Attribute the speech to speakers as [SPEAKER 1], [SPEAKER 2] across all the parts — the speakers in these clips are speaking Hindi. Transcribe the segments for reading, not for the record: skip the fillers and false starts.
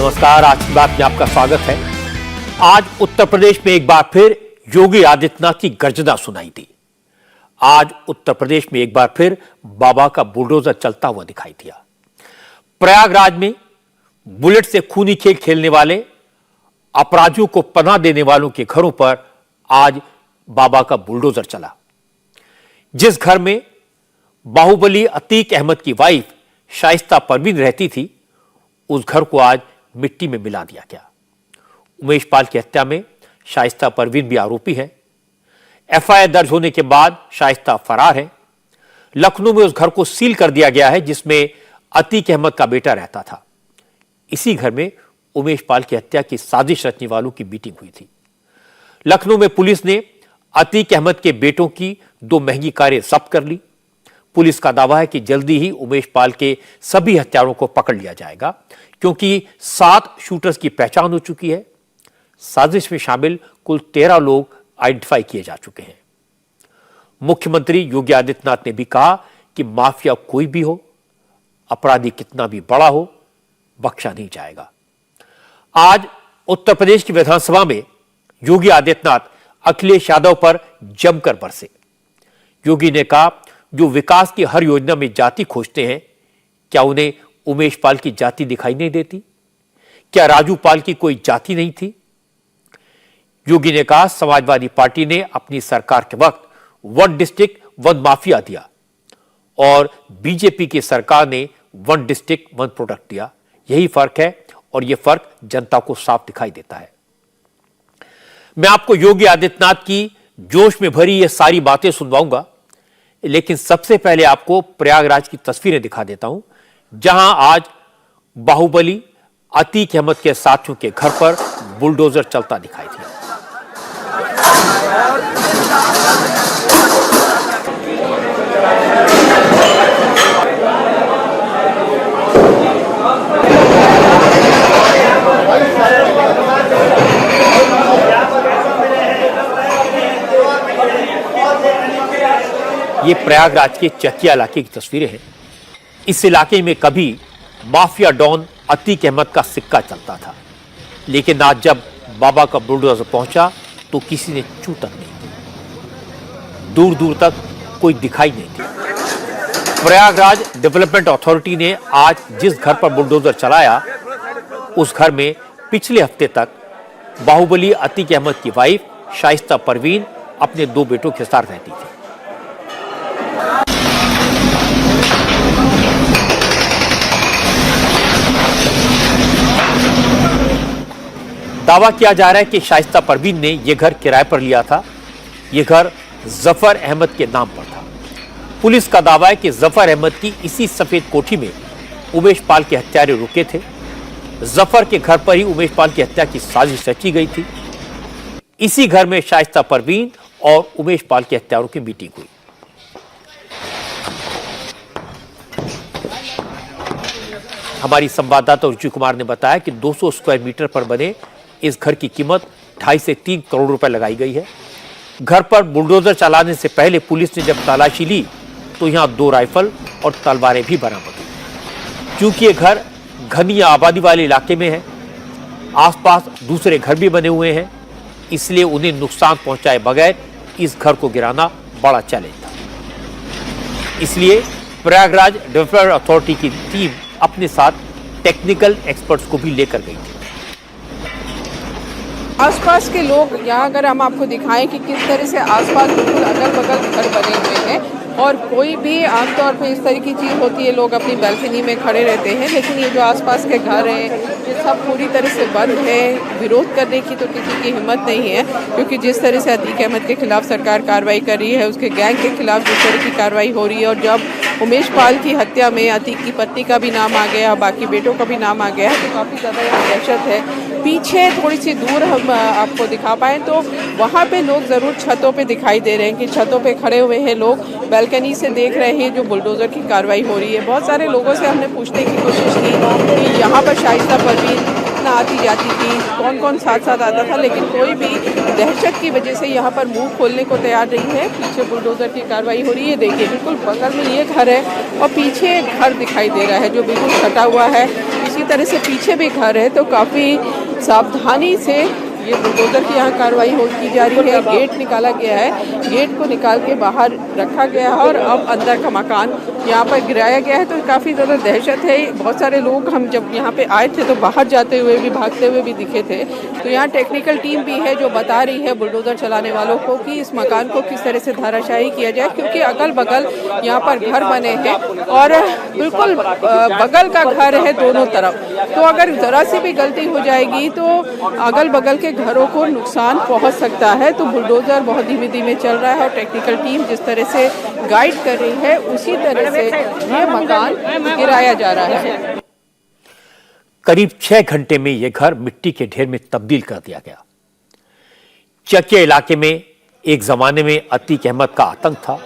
[SPEAKER 1] नमस्कार, आज की बात में आपका स्वागत है। आज उत्तर प्रदेश में एक बार फिर योगी आदित्यनाथ की गर्जना सुनाई दी। आज उत्तर प्रदेश में एक बार फिर बाबा का बुलडोजर चलता हुआ दिखाई दिया। प्रयागराज में बुलेट से खूनी खेल खेलने वाले अपराधियों को पनाह देने वालों के घरों पर आज बाबा का बुलडोजर चला। जिस घर में बाहुबली अतीक अहमद की वाइफ शाइस्ता परवीन रहती थी, उस घर को आज मिट्टी में मिला दिया गया। उमेश पाल की हत्या में शाइस्ता परवीन भी आरोपी है। एफआईआर दर्ज होने के बाद शाइस्ता फरार है। लखनऊ में उस घर को सील कर दिया गया है जिसमें अतीक अहमद का बेटा रहता था। इसी घर में उमेश पाल की हत्या की साजिश रचने वालों की मीटिंग हुई थी। लखनऊ में पुलिस ने अतीक अहमद के बेटों की 2 महंगी कारें जब्त कर ली। पुलिस का दावा है कि जल्दी ही उमेश पाल के सभी हत्यारों को पकड़ लिया जाएगा, क्योंकि 7 शूटर्स की पहचान हो चुकी है। साजिश में शामिल कुल 13 लोग आइडेंटिफाई किए जा चुके हैं। मुख्यमंत्री योगी आदित्यनाथ ने भी कहा कि माफिया कोई भी हो, अपराधी कितना भी बड़ा हो, बख्शा नहीं जाएगा। आज उत्तर प्रदेश की विधानसभा में योगी आदित्यनाथ अखिलेश यादव पर जमकर बरसे। योगी ने कहा, जो विकास की हर योजना में जाति खोजते हैं, क्या उन्हें उमेश पाल की जाति दिखाई नहीं देती? क्या राजू पाल की कोई जाति नहीं थी? योगी ने कहा, समाजवादी पार्टी ने अपनी सरकार के वक्त 1 डिस्ट्रिक्ट 1 माफिया दिया और बीजेपी की सरकार ने 1 डिस्ट्रिक्ट 1 प्रोडक्ट दिया। यही फर्क है और यह फर्क जनता को साफ दिखाई देता है। मैं आपको योगी आदित्यनाथ की जोश में भरी ये सारी बातें सुनवाऊंगा, लेकिन सबसे पहले आपको प्रयागराज की तस्वीरें दिखा देता हूं, जहां आज बाहुबली अतीक अहमद के साथियों के घर पर बुलडोजर चलता दिखाई दिया। ये प्रयागराज के चकिया इलाके की तस्वीरें हैं। इस इलाके में कभी माफिया डॉन अतीक अहमद का सिक्का चलता था, लेकिन आज जब बाबा का बुलडोजर पहुंचा तो किसी ने चू तक नहीं दी। दूर दूर तक कोई दिखाई नहीं दी। प्रयागराज डेवलपमेंट अथॉरिटी ने आज जिस घर पर बुलडोजर चलाया, उस घर में पिछले हफ्ते तक बाहुबली अतीक अहमद की वाइफ शाइस्ता परवीन अपने 2 बेटों के साथ रहती थी। दावा किया जा रहा है कि शाइस्ता परवीन ने यह घर किराए पर लिया था। यह घर जफर अहमद के नाम पर था। पुलिस का दावा है कि जफर अहमद की इसी सफेद कोठी में उमेश पाल के हत्यारे रुके थे। जफर के घर पर ही उमेश पाल की हत्या की साजिश रची गई थी। इसी घर में शाइस्ता परवीन और उमेश पाल के हत्यारों की मीटिंग हुई। हमारी संवाददाता रुचि कुमार ने बताया कि 200 स्क्वायर मीटर पर बने इस घर की कीमत 2.5 से 3 करोड़ रुपए लगाई गई है। घर पर बुलडोजर चलाने से पहले पुलिस ने जब तलाशी ली तो यहां 2 राइफल और तलवारें भी बरामद हुई। क्योंकि ये घर घनी आबादी वाले इलाके में है, आसपास दूसरे घर भी बने हुए हैं, इसलिए उन्हें नुकसान पहुंचाए बगैर इस घर को गिराना बड़ा चैलेंज था। इसलिए प्रयागराज डेवलपमेंट अथॉरिटी की टीम अपने साथ टेक्निकल एक्सपर्ट्स को भी लेकर गई थी।
[SPEAKER 2] आसपास के लोग यहाँ अगर हम आपको दिखाएं कि किस तरह से आसपास बिल्कुल अगल बगल घर बने हुए हैं और कोई भी आमतौर पर इस तरह की चीज़ होती है, लोग अपनी बैल्कनी में खड़े रहते हैं, लेकिन ये जो आसपास के घर हैं ये सब पूरी तरह से बंद है। विरोध करने की तो किसी की हिम्मत नहीं है, क्योंकि जिस तरह से अतीक अहमद के खिलाफ सरकार कार्रवाई कर रही है, उसके गैंग के खिलाफ जिस तरह की कार्रवाई हो रही है, और जब उमेश पाल की हत्या में अतीक की पत्नी का भी नाम आ गया, बाकी बेटों का भी नाम आ गया है, तो काफ़ी ज़्यादा यहाँ दहशत है। पीछे थोड़ी सी दूर हम आपको दिखा पाएँ तो वहाँ पे लोग ज़रूर छतों पे दिखाई दे रहे हैं कि छतों पे खड़े हुए हैं लोग, बैल्कनी से देख रहे हैं जो बुलडोज़र की कार्रवाई हो रही है। बहुत सारे लोगों से हमने पूछने की कोशिश की कि यहाँ पर शाइस्ता परवीन कितना आती जाती थी, कौन कौन साथ साथ आता था, लेकिन कोई भी दहशत की वजह से यहाँ पर मुंह खोलने को तैयार नहीं है। पीछे बुलडोज़र की कार्रवाई हो रही है। देखिए बिल्कुल बगल में ये घर है और पीछे घर दिखाई दे रहा है जो बिल्कुल सटा हुआ है। उसी तरह से पीछे भी घर है, तो काफ़ी सावधानी से ये बुलडोजर की यहाँ कार्रवाई की जा रही है। गेट निकाला गया है, गेट को निकाल के बाहर रखा गया है और अब अंदर का मकान यहाँ पर गिराया गया है। तो काफ़ी ज़्यादा दहशत है। बहुत सारे लोग हम जब यहाँ पे आए थे तो बाहर जाते हुए भी, भागते हुए भी दिखे थे। तो यहाँ टेक्निकल टीम भी है जो बता रही है बुलडोजर चलाने वालों को कि इस मकान को किस तरह से धाराशाही किया जाए, क्योंकि अगल बगल यहाँ पर घर बने हैं और बिल्कुल बगल का घर है दोनों तरफ। तो अगर ज़रा सी भी गलती हो जाएगी तो अगल बगल के घरों को नुकसान पहुंच सकता है। तो बुलडोजर बहुत धीमे धीमे चल रहा है और टेक्निकल टीम जिस तरह से गाइड कर रही है उसी तरह से ये मकान गिराया जा रहा है।
[SPEAKER 1] करीब 6 घंटे में यह घर मिट्टी के ढेर में तब्दील कर दिया गया। चकिया इलाके में एक जमाने में अतीक अहमद का आतंक था।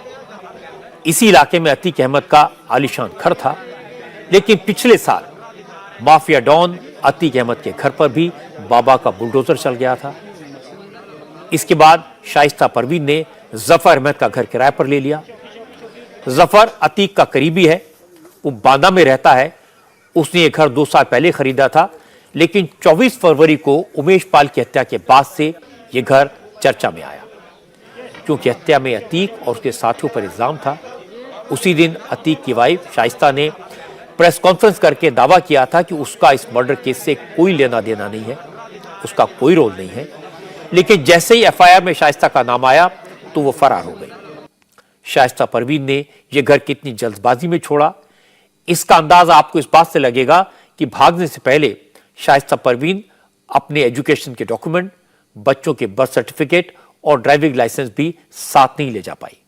[SPEAKER 1] इसी इलाके में अतीक अहमद का आलीशान घर था, लेकिन पिछले साल माफिया डॉन अतीक अहमद के घर पर भी बाबा का बुलडोजर चल गया था। इसके बाद शाइस्ता परवीन ने जफर अहमद का घर किराए पर ले लिया। जफर अतीक का करीबी है, वो बांदा में रहता है। उसने ये घर 2 साल पहले खरीदा था, लेकिन 24 फरवरी को उमेश पाल की हत्या के बाद से ये घर चर्चा में आया, क्योंकि हत्या में अतीक और उसके साथियों पर इल्जाम था। उसी दिन अतीक की वाइफ शाइस्ता ने प्रेस कॉन्फ्रेंस करके दावा किया था कि उसका इस मर्डर केस से कोई लेना देना नहीं है, उसका कोई रोल नहीं है। लेकिन जैसे ही एफआईआर में शाइस्ता का नाम आया तो वो फरार हो गई। शाइस्ता परवीन ने यह घर कितनी जल्दबाजी में छोड़ा, इसका अंदाजा आपको इस बात से लगेगा कि भागने से पहले शाइस्ता परवीन अपने एजुकेशन के डॉक्यूमेंट, बच्चों के बर्थ सर्टिफिकेट और ड्राइविंग लाइसेंस भी साथ नहीं ले जा पाई।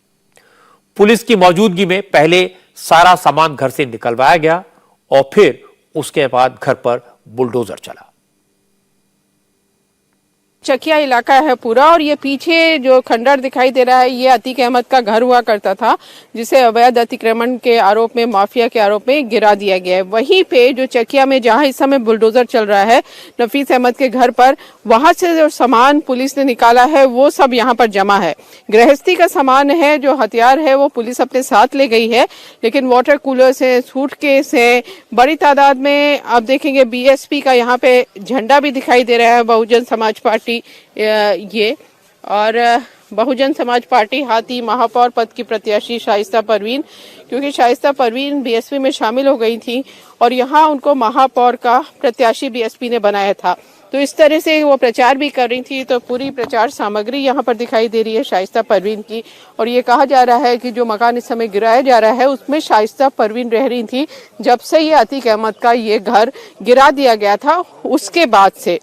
[SPEAKER 1] पुलिस की मौजूदगी में पहले सारा सामान घर से निकलवाया गया और फिर उसके बाद घर पर बुलडोजर चला।
[SPEAKER 2] चकिया इलाका है पूरा और ये पीछे जो खंडर दिखाई दे रहा है ये अतीक अहमद का घर हुआ करता था, जिसे अवैध अतिक्रमण के आरोप में, माफिया के आरोप में गिरा दिया गया है। वहीं पे जो चकिया में जहां इस समय बुलडोजर चल रहा है नफीस अहमद के घर पर, वहां से जो सामान पुलिस ने निकाला है वो सब यहाँ पर जमा है। गृहस्थी का सामान है, जो हथियार है वो पुलिस अपने साथ ले गई है, लेकिन वाटर कूलर्स है, सूटकेस है, बड़ी तादाद में आप देखेंगे बीएसपी का यहाँ पे झंडा भी दिखाई दे रहा है, बहुजन समाज पार्टी ये, और बहुजन समाज पार्टी हाथी महापौर पद की प्रत्याशी शाइस्ता परवीन, क्योंकि शाइस्ता परवीन बीएसपी में शामिल हो गई थी और यहाँ उनको महापौर का प्रत्याशी बीएसपी ने बनाया था। तो इस तरह से वो प्रचार भी कर रही थी। तो पूरी प्रचार सामग्री यहाँ पर दिखाई दे रही है शाइस्ता परवीन की। और ये कहा जा रहा है कि जो मकान इस समय गिराया जा रहा है उसमें शाइस्ता परवीन रह रही थी। जब से ये अतीक अहमद का ये घर गिरा दिया गया था उसके बाद से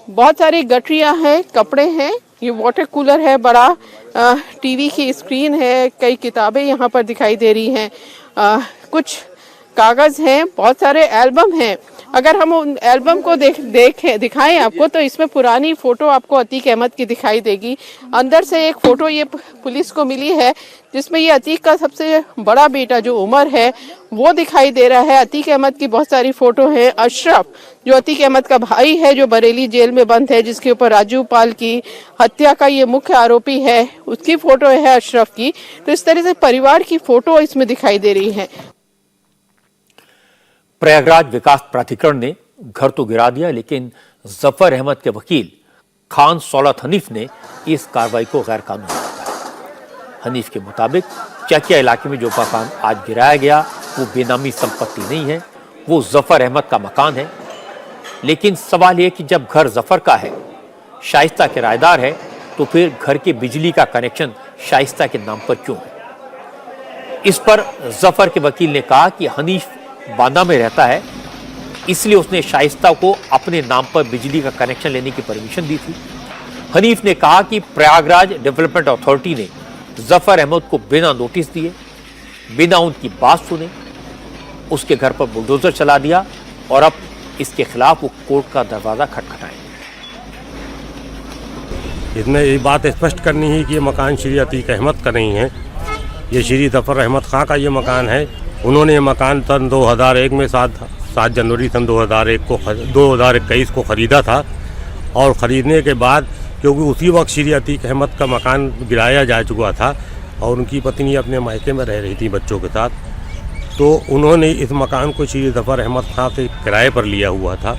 [SPEAKER 2] बहुत सारी गठरियां हैं, कपड़े हैं, ये वाटर कूलर है, बड़ा टीवी की स्क्रीन है, कई किताबें यहाँ पर दिखाई दे रही हैं, कुछ कागज़ हैं, बहुत सारे एल्बम हैं। अगर हम उन एल्बम को दिखाएं आपको तो इसमें पुरानी फ़ोटो आपको अतीक अहमद की दिखाई देगी। अंदर से एक फ़ोटो ये पुलिस को मिली है जिसमें ये अतीक का सबसे बड़ा बेटा जो उमर है वो दिखाई दे रहा है। अतीक अहमद की बहुत सारी फ़ोटो है। अशरफ जो अतीक अहमद का भाई है, जो बरेली जेल में बंद है, जिसके ऊपर राजू पाल की हत्या का ये मुख्य आरोपी है, उसकी फ़ोटो है अशरफ की। तो इस तरह से परिवार की फ़ोटो इसमें दिखाई दे रही है।
[SPEAKER 1] प्रयागराज विकास प्राधिकरण ने घर तो गिरा दिया, लेकिन जफर अहमद के वकील खान सौलत हनीफ ने इस कार्रवाई को गैर कानूनी बताया। हनीफ के मुताबिक चकिया इलाके में जो मकान आज गिराया गया वो बेनामी संपत्ति नहीं है, वो जफर अहमद का मकान है। लेकिन सवाल यह कि जब घर जफर का है, शाइस्ता किराएदार है, तो फिर घर के बिजली का कनेक्शन शाइस्ता के नाम पर क्यों है? इस पर जफर के वकील ने कहा कि हनीफ बांदा में रहता है, इसलिए उसने शाइस्ता को अपने नाम पर बिजली का कनेक्शन लेने की परमिशन दी थी। हनीफ ने कहा कि प्रयागराज डेवलपमेंट अथॉरिटी ने जफर अहमद को बिना नोटिस दिए, बिना उनकी बात सुने उसके घर पर बुलडोजर चला दिया और अब इसके खिलाफ वो कोर्ट का दरवाजा खटखटाएंगे।
[SPEAKER 3] इसमें ये बात स्पष्ट करनी है कि ये मकान श्री अतीक अहमद का नहीं है, ये श्री जफर अहमद खां का ये मकान है। उन्होंने ये मकान सन 2001 में 7 जनवरी सन 2021 को ख़रीदा था और ख़रीदने के बाद क्योंकि उसी वक्त श्री अतीक अहमद का मकान गिराया जा चुका था और उनकी पत्नी अपने मायके में रह रही थी बच्चों के साथ, तो उन्होंने इस मकान को श्री ज़फ़र अहमद खां से किराए पर लिया हुआ था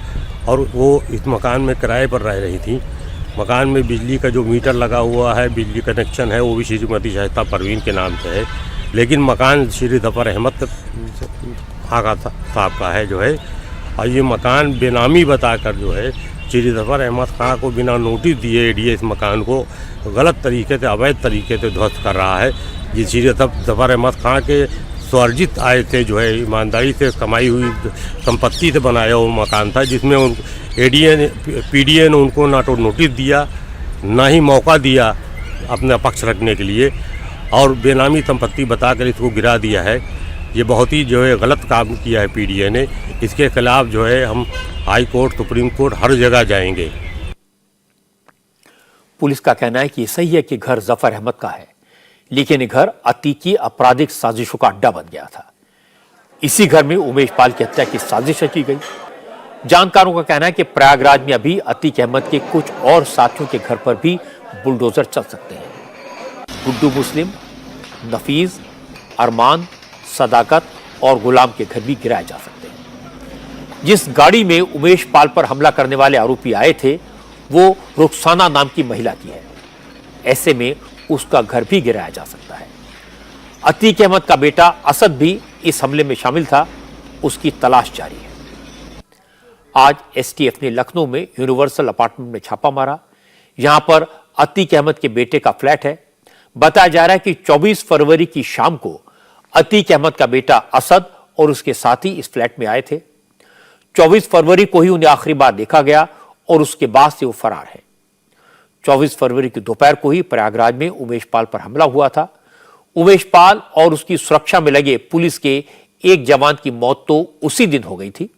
[SPEAKER 3] और वो इस मकान में किराए पर रह रही थी। मकान में बिजली का जो मीटर लगा हुआ है, बिजली कनेक्शन है, वो भी श्रीमती शाइस्ता परवीन के नाम से है, लेकिन मकान श्री ज़फ़र अहमद खां साहब का है जो है। और ये मकान बेनामी बताकर जो है श्री ज़फ़र अहमद खां को बिना नोटिस दिए एडीए इस मकान को गलत तरीके से, अवैध तरीके से ध्वस्त कर रहा है। ये श्री ज़फ़र अहमद खां के स्वार्जित आय से जो है, ईमानदारी से कमाई हुई संपत्ति से बनाया हुआ मकान था, जिसमें उन पीडीए ने उनको ना तो नोटिस दिया, ना ही मौका दिया अपना पक्ष रखने के लिए, और बेनामी संपत्ति बताकर इसको गिरा दिया है। ये बहुत ही जो है गलत काम किया है पीडीए ने। इसके खिलाफ जो है हम हाई कोर्ट, सुप्रीम कोर्ट, हर जगह जाएंगे।
[SPEAKER 1] पुलिस का कहना है कि ये सही है कि घर ज़फ़र अहमद का है, लेकिन ये घर अतीक की आपराधिक साजिशों का अड्डा बन गया था। इसी घर में उमेश पाल की हत्या की साजिश रची गई। जानकारों का कहना है कि प्रयागराज में अभी अतीक अहमद के कुछ और साथियों के घर पर भी बुलडोजर चल सकते हैं। गुड्डू मुस्लिम, नफीज, अरमान, सदाकत और गुलाम के घर भी गिराए जा सकते हैं। जिस गाड़ी में उमेश पाल पर हमला करने वाले आरोपी आए थे, वो रुखसाना नाम की महिला की है। ऐसे में उसका घर भी गिराया जा सकता है। अतीक अहमद का बेटा असद भी इस हमले में शामिल था, उसकी तलाश जारी है। आज एसटीएफ ने लखनऊ में यूनिवर्सल अपार्टमेंट में छापा मारा। यहां पर अतीक अहमद के बेटे का फ्लैट है। बताया जा रहा है कि 24 फरवरी की शाम को अतीक अहमद का बेटा असद और उसके साथी इस फ्लैट में आए थे। 24 फरवरी को ही उन्हें आखिरी बार देखा गया और उसके बाद से वो फरार है। 24 फरवरी की दोपहर को ही प्रयागराज में उमेश पाल पर हमला हुआ था। उमेश पाल और उसकी सुरक्षा में लगे पुलिस के एक जवान की मौत तो उसी दिन हो गई थी।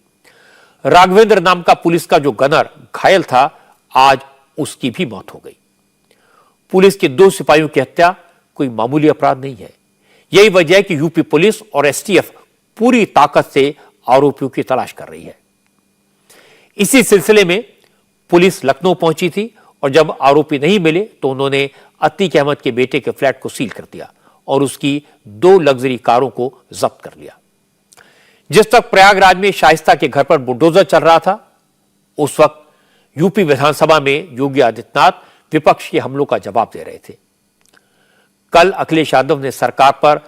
[SPEAKER 1] राघवेंद्र नाम का पुलिस का जो गनर घायल था, आज उसकी भी मौत हो गई। पुलिस के 2 सिपाहियों की हत्या कोई मामूली अपराध नहीं है। यही वजह है कि यूपी पुलिस और एसटीएफ पूरी ताकत से आरोपियों की तलाश कर रही है। इसी सिलसिले में पुलिस लखनऊ पहुंची थी और जब आरोपी नहीं मिले तो उन्होंने अतीक अहमद के बेटे के फ्लैट को सील कर दिया और उसकी 2 लग्जरी कारों को जब्त कर लिया। जिस तक प्रयागराज में शाइस्ता के घर पर बुलडोजर चल रहा था, उस वक्त यूपी विधानसभा में योगी आदित्यनाथ विपक्ष के हमलों का जवाब दे रहे थे। कल अखिलेश यादव ने सरकार पर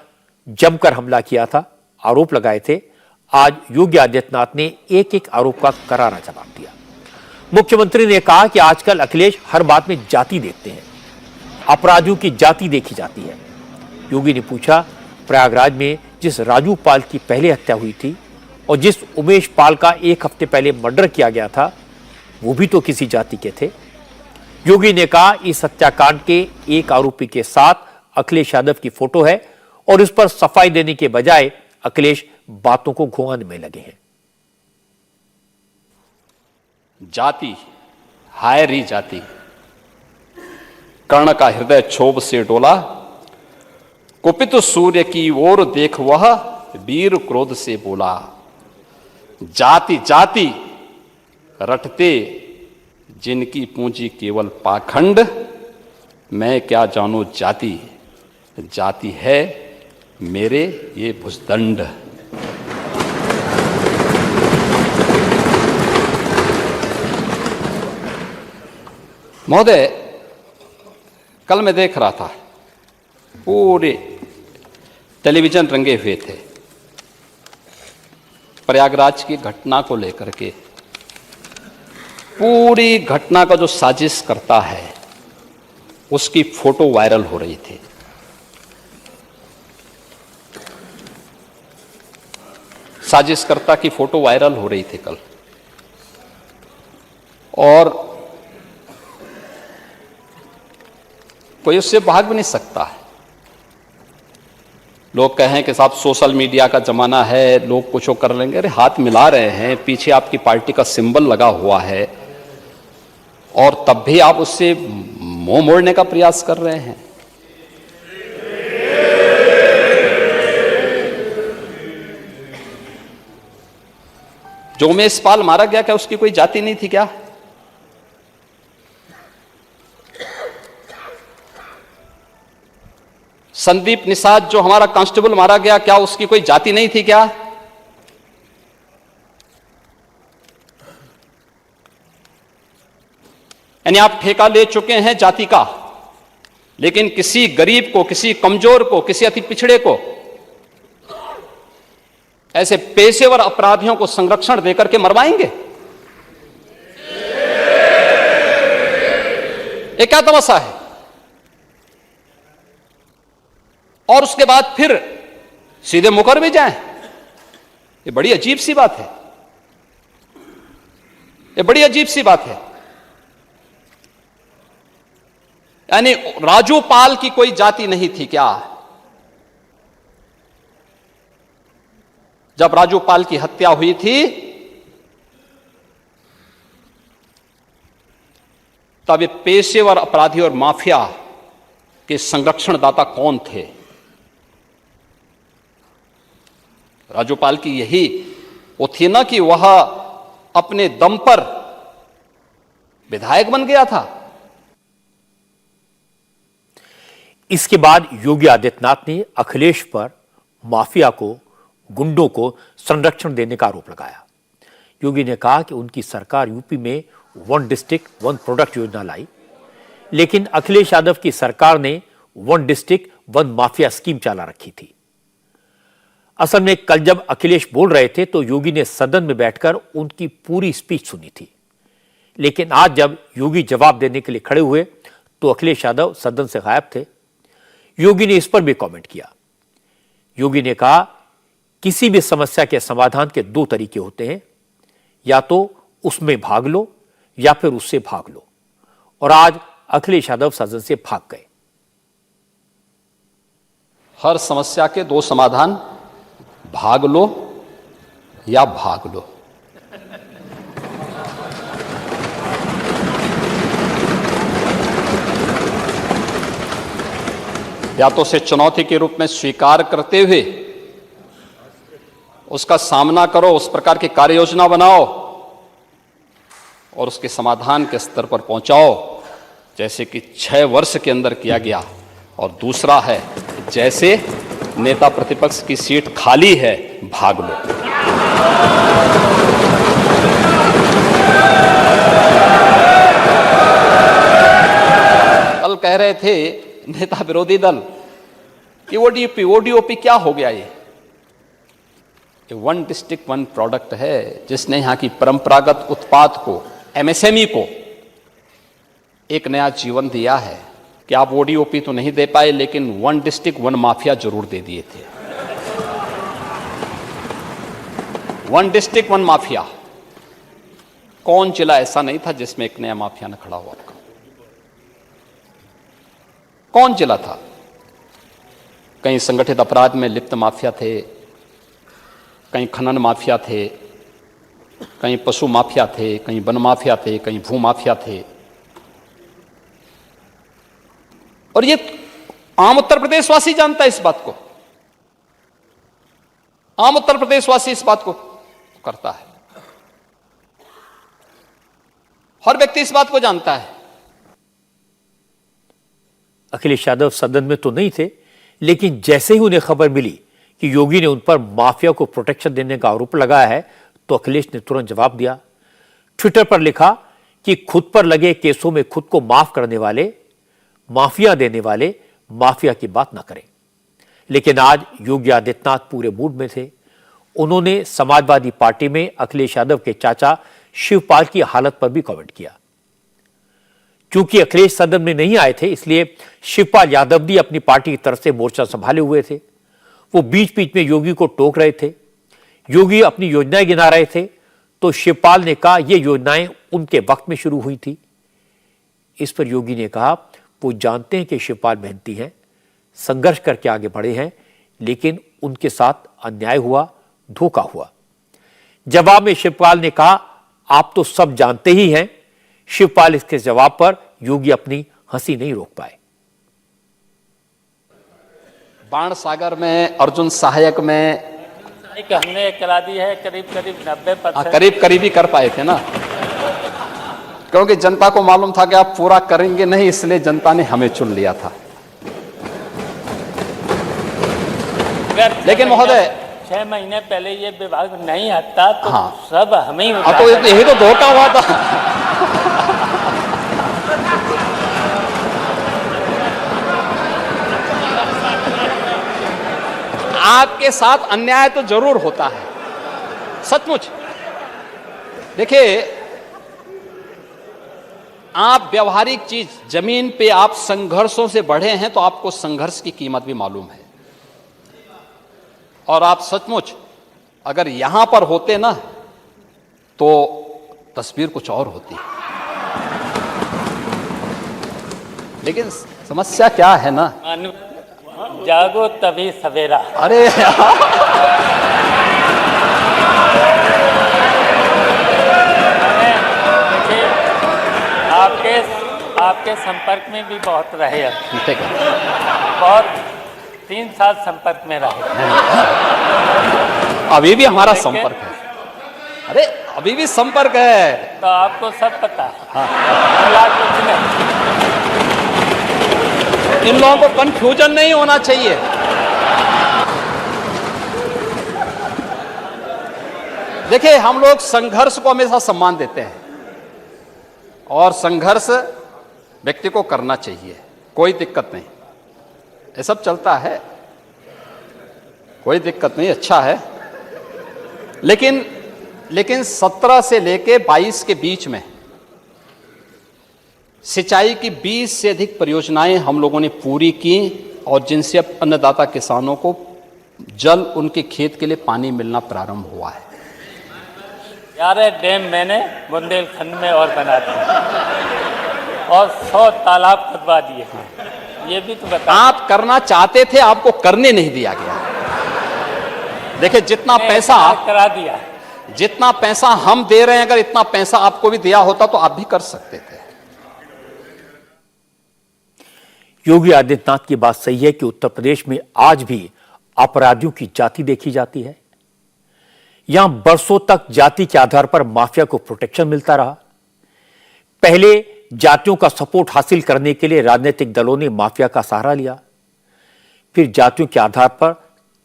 [SPEAKER 1] जमकर हमला किया था, आरोप लगाए थे। आज योगी आदित्यनाथ ने एक-एक आरोप का करारा जवाब दिया। मुख्यमंत्री ने कहा कि आजकल अखिलेश हर बात में जाति देखते हैं, अपराधियों की जाति देखी जाती है। योगी ने पूछा, प्रयागराज में जिस राजू पाल की पहले हत्या हुई थी और जिस उमेश पाल का 1 हफ्ते पहले मर्डर किया गया था, वो भी तो किसी जाति के थे। योगी ने कहा, इस हत्याकांड के एक आरोपी के साथ अखिलेश यादव की फोटो है और इस पर सफाई देने के बजाय अखिलेश बातों को घुमाने में लगे हैं।
[SPEAKER 4] जाति, हाय री जाति, कर्ण का हृदय क्षोभ से डोला, कुपित सूर्य की ओर देख वह वीर क्रोध से बोला। जाति जाति रटते जिनकी पूंजी केवल पाखंड, मैं क्या जानू जाति, जाति है मेरे ये भुजदंड। महोदय, कल मैं देख रहा था, पूरे टेलीविजन रंगे हुए थे प्रयागराज की घटना को लेकर के। पूरी घटना का जो साजिश करता है उसकी फोटो वायरल हो रही थी। साजिशकर्ता की फोटो वायरल हो रही थी कल, और कोई उससे भाग भी नहीं सकता है। लोग कहें कि साहब सोशल मीडिया का जमाना है, लोग कुछ कर लेंगे। अरे हाथ मिला रहे हैं, पीछे आपकी पार्टी का सिंबल लगा हुआ है और तब भी आप उससे मुंह मोड़ने का प्रयास कर रहे हैं। जो उमेश पाल मारा गया, क्या उसकी कोई जाति नहीं थी क्या? संदीप निषाद जो हमारा कांस्टेबल मारा गया, क्या उसकी कोई जाति नहीं थी क्या? यानी आप ठेका ले चुके हैं जाति का, लेकिन किसी गरीब को, किसी कमजोर को, किसी अति पिछड़े को, ऐसे पेशेवर अपराधियों को संरक्षण देकर के मरवाएंगे? ये क्या तमाशा है? और उसके बाद फिर सीधे मुकर भी जाएं, ये बड़ी अजीब सी बात है। ये बड़ी अजीब सी बात है। यानी राजू पाल की कोई जाति नहीं थी क्या? जब राजू पाल की हत्या हुई थी तब ये पेशेवर अपराधी और माफिया के संरक्षणदाता कौन थे? राजू पाल की यही वो थी ना कि वह अपने दम पर विधायक बन गया था।
[SPEAKER 1] इसके बाद योगी आदित्यनाथ ने अखिलेश पर माफिया को, गुंडों को संरक्षण देने का आरोप लगाया। योगी ने कहा कि उनकी सरकार यूपी में 1 डिस्ट्रिक्ट 1 प्रोडक्ट योजना लाई, लेकिन अखिलेश यादव की सरकार ने 1 डिस्ट्रिक्ट 1 माफिया स्कीम चला रखी थी। असल में कल जब अखिलेश बोल रहे थे तो योगी ने सदन में बैठकर उनकी पूरी स्पीच सुनी थी, लेकिन आज जब योगी जवाब देने के लिए खड़े हुए तो अखिलेश यादव सदन से गायब थे। योगी ने इस पर भी कमेंट किया। योगी ने कहा, किसी भी समस्या के समाधान के 2 तरीके होते हैं, या तो उसमें भाग लो या फिर उससे भाग लो, और आज अखिलेश यादव सदन से भाग गए।
[SPEAKER 4] हर समस्या के 2 समाधान, भाग लो या भाग लो। या तो उसे चुनौती के रूप में स्वीकार करते हुए उसका सामना करो, उस प्रकार की कार्य योजना बनाओ और उसके समाधान के स्तर पर पहुंचाओ, जैसे कि 6 वर्ष के अंदर किया गया। और दूसरा है, जैसे नेता प्रतिपक्ष की सीट खाली है, भाग लो। कल कह रहे थे नेता विरोधी दल कि ओडीओपी क्या हो गया? ये 1 डिस्ट्रिक्ट 1 प्रोडक्ट है, जिसने यहां की परंपरागत उत्पाद को, एमएसएमई को एक नया जीवन दिया है। कि आप ओडीओपी तो नहीं दे पाए, लेकिन 1 डिस्ट्रिक्ट 1 माफिया जरूर दे दिए थे। 1 डिस्ट्रिक्ट 1 माफिया। कौन जिला ऐसा नहीं था जिसमें एक नया माफिया न खड़ा हुआ? कौन जिला था? कहीं संगठित अपराध में लिप्त माफिया थे, कहीं खनन माफिया थे, कहीं पशु माफिया थे, कहीं वन माफिया थे, कहीं भू माफिया थे। और ये आम उत्तर प्रदेशवासी जानता है इस बात को। आम उत्तर प्रदेशवासी इस बात को करता है। हर व्यक्ति इस बात को जानता है।
[SPEAKER 1] अखिलेश यादव सदन में तो नहीं थे, लेकिन जैसे ही उन्हें खबर मिली कि योगी ने उन पर माफिया को प्रोटेक्शन देने का आरोप लगाया है, तो अखिलेश ने तुरंत जवाब दिया। ट्विटर पर लिखा कि खुद पर लगे केसों में खुद को माफ करने वाले, माफिया देने वाले माफिया की बात न करें। लेकिन आज योगी आदित्यनाथ पूरे मूड में थे। उन्होंने समाजवादी पार्टी में अखिलेश यादव के चाचा शिवपाल की हालत पर भी कमेंट किया। क्योंकि अखिलेश सदन में नहीं आए थे, इसलिए शिवपाल यादव भी अपनी पार्टी की तरफ से मोर्चा संभाले हुए थे। वो बीच बीच में योगी को टोक रहे थे। योगी अपनी योजनाएं गिना रहे थे तो शिवपाल ने कहा ये योजनाएं उनके वक्त में शुरू हुई थी। इस पर योगी ने कहा वो जानते हैं कि शिवपाल मेहनती हैं, संघर्ष करके आगे बढ़े हैं, लेकिन उनके साथ अन्याय हुआ, धोखा हुआ। जवाब में शिवपाल ने कहा आप तो सब जानते ही हैं। शिवपाल इसके जवाब पर योगी अपनी हंसी नहीं रोक पाए।
[SPEAKER 4] बाण सागर में, अर्जुन सहायक में
[SPEAKER 5] हमने करा दी है करीब 90%।
[SPEAKER 4] करीब ही कर पाए थे ना, क्योंकि जनता को मालूम था कि आप पूरा करेंगे नहीं, इसलिए जनता ने हमें चुन लिया था।
[SPEAKER 5] अगर
[SPEAKER 4] लेकिन महोदय
[SPEAKER 5] 6 महीने पहले ये विभाग नहीं हटता तो
[SPEAKER 4] हाँ।
[SPEAKER 5] सब हमें ही
[SPEAKER 4] अब तो यही तो धोखा हुआ था। आपके साथ अन्याय तो जरूर होता है, सचमुच। देखिए, आप व्यवहारिक चीज जमीन पे आप संघर्षों से बढ़े हैं तो आपको संघर्ष की कीमत भी मालूम है। और आप सचमुच अगर यहां पर होते ना तो तस्वीर कुछ और होती। लेकिन समस्या क्या है ना,
[SPEAKER 5] जागो तभी सवेरा।
[SPEAKER 4] अरे
[SPEAKER 5] देखिए, आपके संपर्क में भी बहुत रहे अब।
[SPEAKER 4] ठीक है,
[SPEAKER 5] बहुत 3 साल संपर्क में रहे।
[SPEAKER 4] अभी भी हमारा
[SPEAKER 5] लेकिन-
[SPEAKER 4] संपर्क है। अरे अभी भी संपर्क है।
[SPEAKER 5] तो आपको सब पता है। फिलहाल कुछ नहीं।
[SPEAKER 4] इन लोगों को कंफ्यूजन नहीं होना चाहिए। देखिए, हम लोग संघर्ष को हमेशा सम्मान देते हैं और संघर्ष व्यक्ति को करना चाहिए, कोई दिक्कत नहीं, ये सब चलता है, कोई दिक्कत नहीं, अच्छा है। लेकिन 17 से लेके 22 के बीच में सिंचाई की 20 से अधिक परियोजनाएं हम लोगों ने पूरी की और जिनसे अब अन्नदाता किसानों को जल उनके खेत के लिए पानी मिलना प्रारंभ हुआ है।
[SPEAKER 5] 11 डैम मैंने बुंदेलखंड में और बना दिए और 100 तालाब खुदवा दिए। ये भी तो बता।
[SPEAKER 4] आप करना चाहते थे, आपको करने नहीं दिया गया। देखिए, जितना पैसा हम दे रहे हैं, अगर इतना पैसा आपको भी दिया होता तो आप भी कर सकते थे।
[SPEAKER 1] योगी आदित्यनाथ की बात सही है कि उत्तर प्रदेश में आज भी अपराधियों की जाति देखी जाती है। यहां बरसों तक जाति के आधार पर माफिया को प्रोटेक्शन मिलता रहा। पहले जातियों का सपोर्ट हासिल करने के लिए राजनीतिक दलों ने माफिया का सहारा लिया, फिर जातियों के आधार पर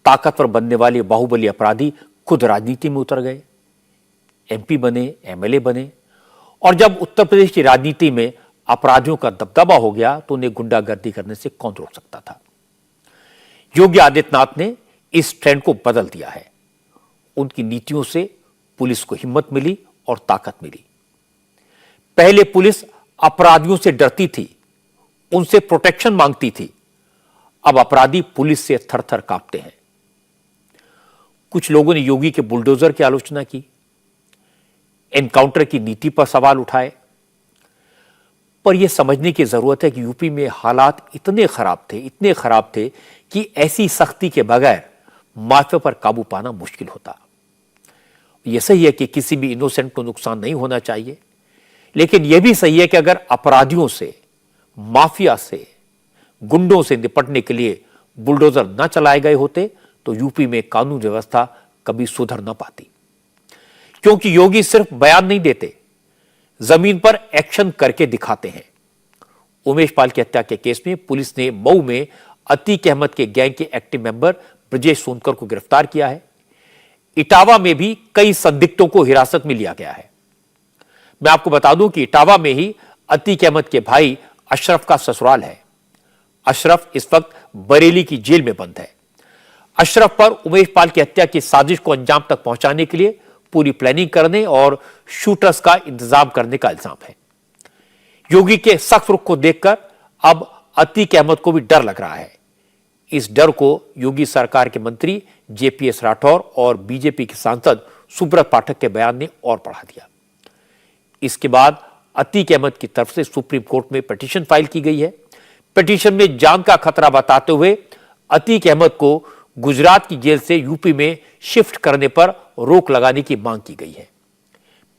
[SPEAKER 1] ताकतवर बनने वाले बाहुबली अपराधी खुद राजनीति में उतर गए, एमपी बने, एमएलए बने, और जब उत्तर प्रदेश की राजनीति में अपराधियों का दबदबा हो गया तो उन्हें गुंडागर्दी करने से कौन रोक सकता था। योगी आदित्यनाथ ने इस ट्रेंड को बदल दिया है। उनकी नीतियों से पुलिस को हिम्मत मिली और ताकत मिली। पहले पुलिस अपराधियों से डरती थी, उनसे प्रोटेक्शन मांगती थी। अब अपराधी पुलिस से थर-थर कांपते हैं। कुछ लोगों ने योगी के बुलडोजर की आलोचना की, एनकाउंटर की नीति पर सवाल उठाए, पर यह समझने की जरूरत है कि यूपी में हालात इतने खराब थे कि ऐसी सख्ती के बगैर माफिया पर काबू पाना मुश्किल होता। यह सही है कि किसी भी इनोसेंट को नुकसान नहीं होना चाहिए, लेकिन यह भी सही है कि अगर अपराधियों से, माफिया से, गुंडों से निपटने के लिए बुलडोजर न चलाए गए होते तो यूपी में कानून व्यवस्था कभी सुधर न पाती। क्योंकि योगी सिर्फ बयान नहीं देते, जमीन पर एक्शन करके दिखाते हैं। उमेश पाल की हत्या के केस में पुलिस ने मऊ में अतीक अहमद के गैंग के एक्टिव मेंबर ब्रजेश सोनकर को गिरफ्तार किया है। इटावा में भी कई संदिग्धों को हिरासत में लिया गया है। मैं आपको बता दूं कि इटावा में ही अतीक अहमद के भाई अशरफ का ससुराल है। अशरफ इस वक्त बरेली की जेल में बंद है। अशरफ पर उमेश पाल की हत्या की साजिश को अंजाम तक पहुंचाने के लिए पूरी प्लानिंग करने और शूटर्स का इंतजाम करने का इल्जाम है। योगी के सख्त रुख को देखकर अब अतीक अहमद को भी डर लग रहा है। इस डर को योगी सरकार के मंत्री जेपीएस राठौर और बीजेपी के सांसद सुब्रत पाठक के बयान ने और बढ़ा दिया। इसके बाद अतीक अहमद की तरफ से सुप्रीम कोर्ट में पिटीशन फाइल की गई है। पिटीशन में जान का खतरा बताते हुए अतीक अहमद को गुजरात की जेल से यूपी में शिफ्ट करने पर रोक लगाने की मांग की गई है।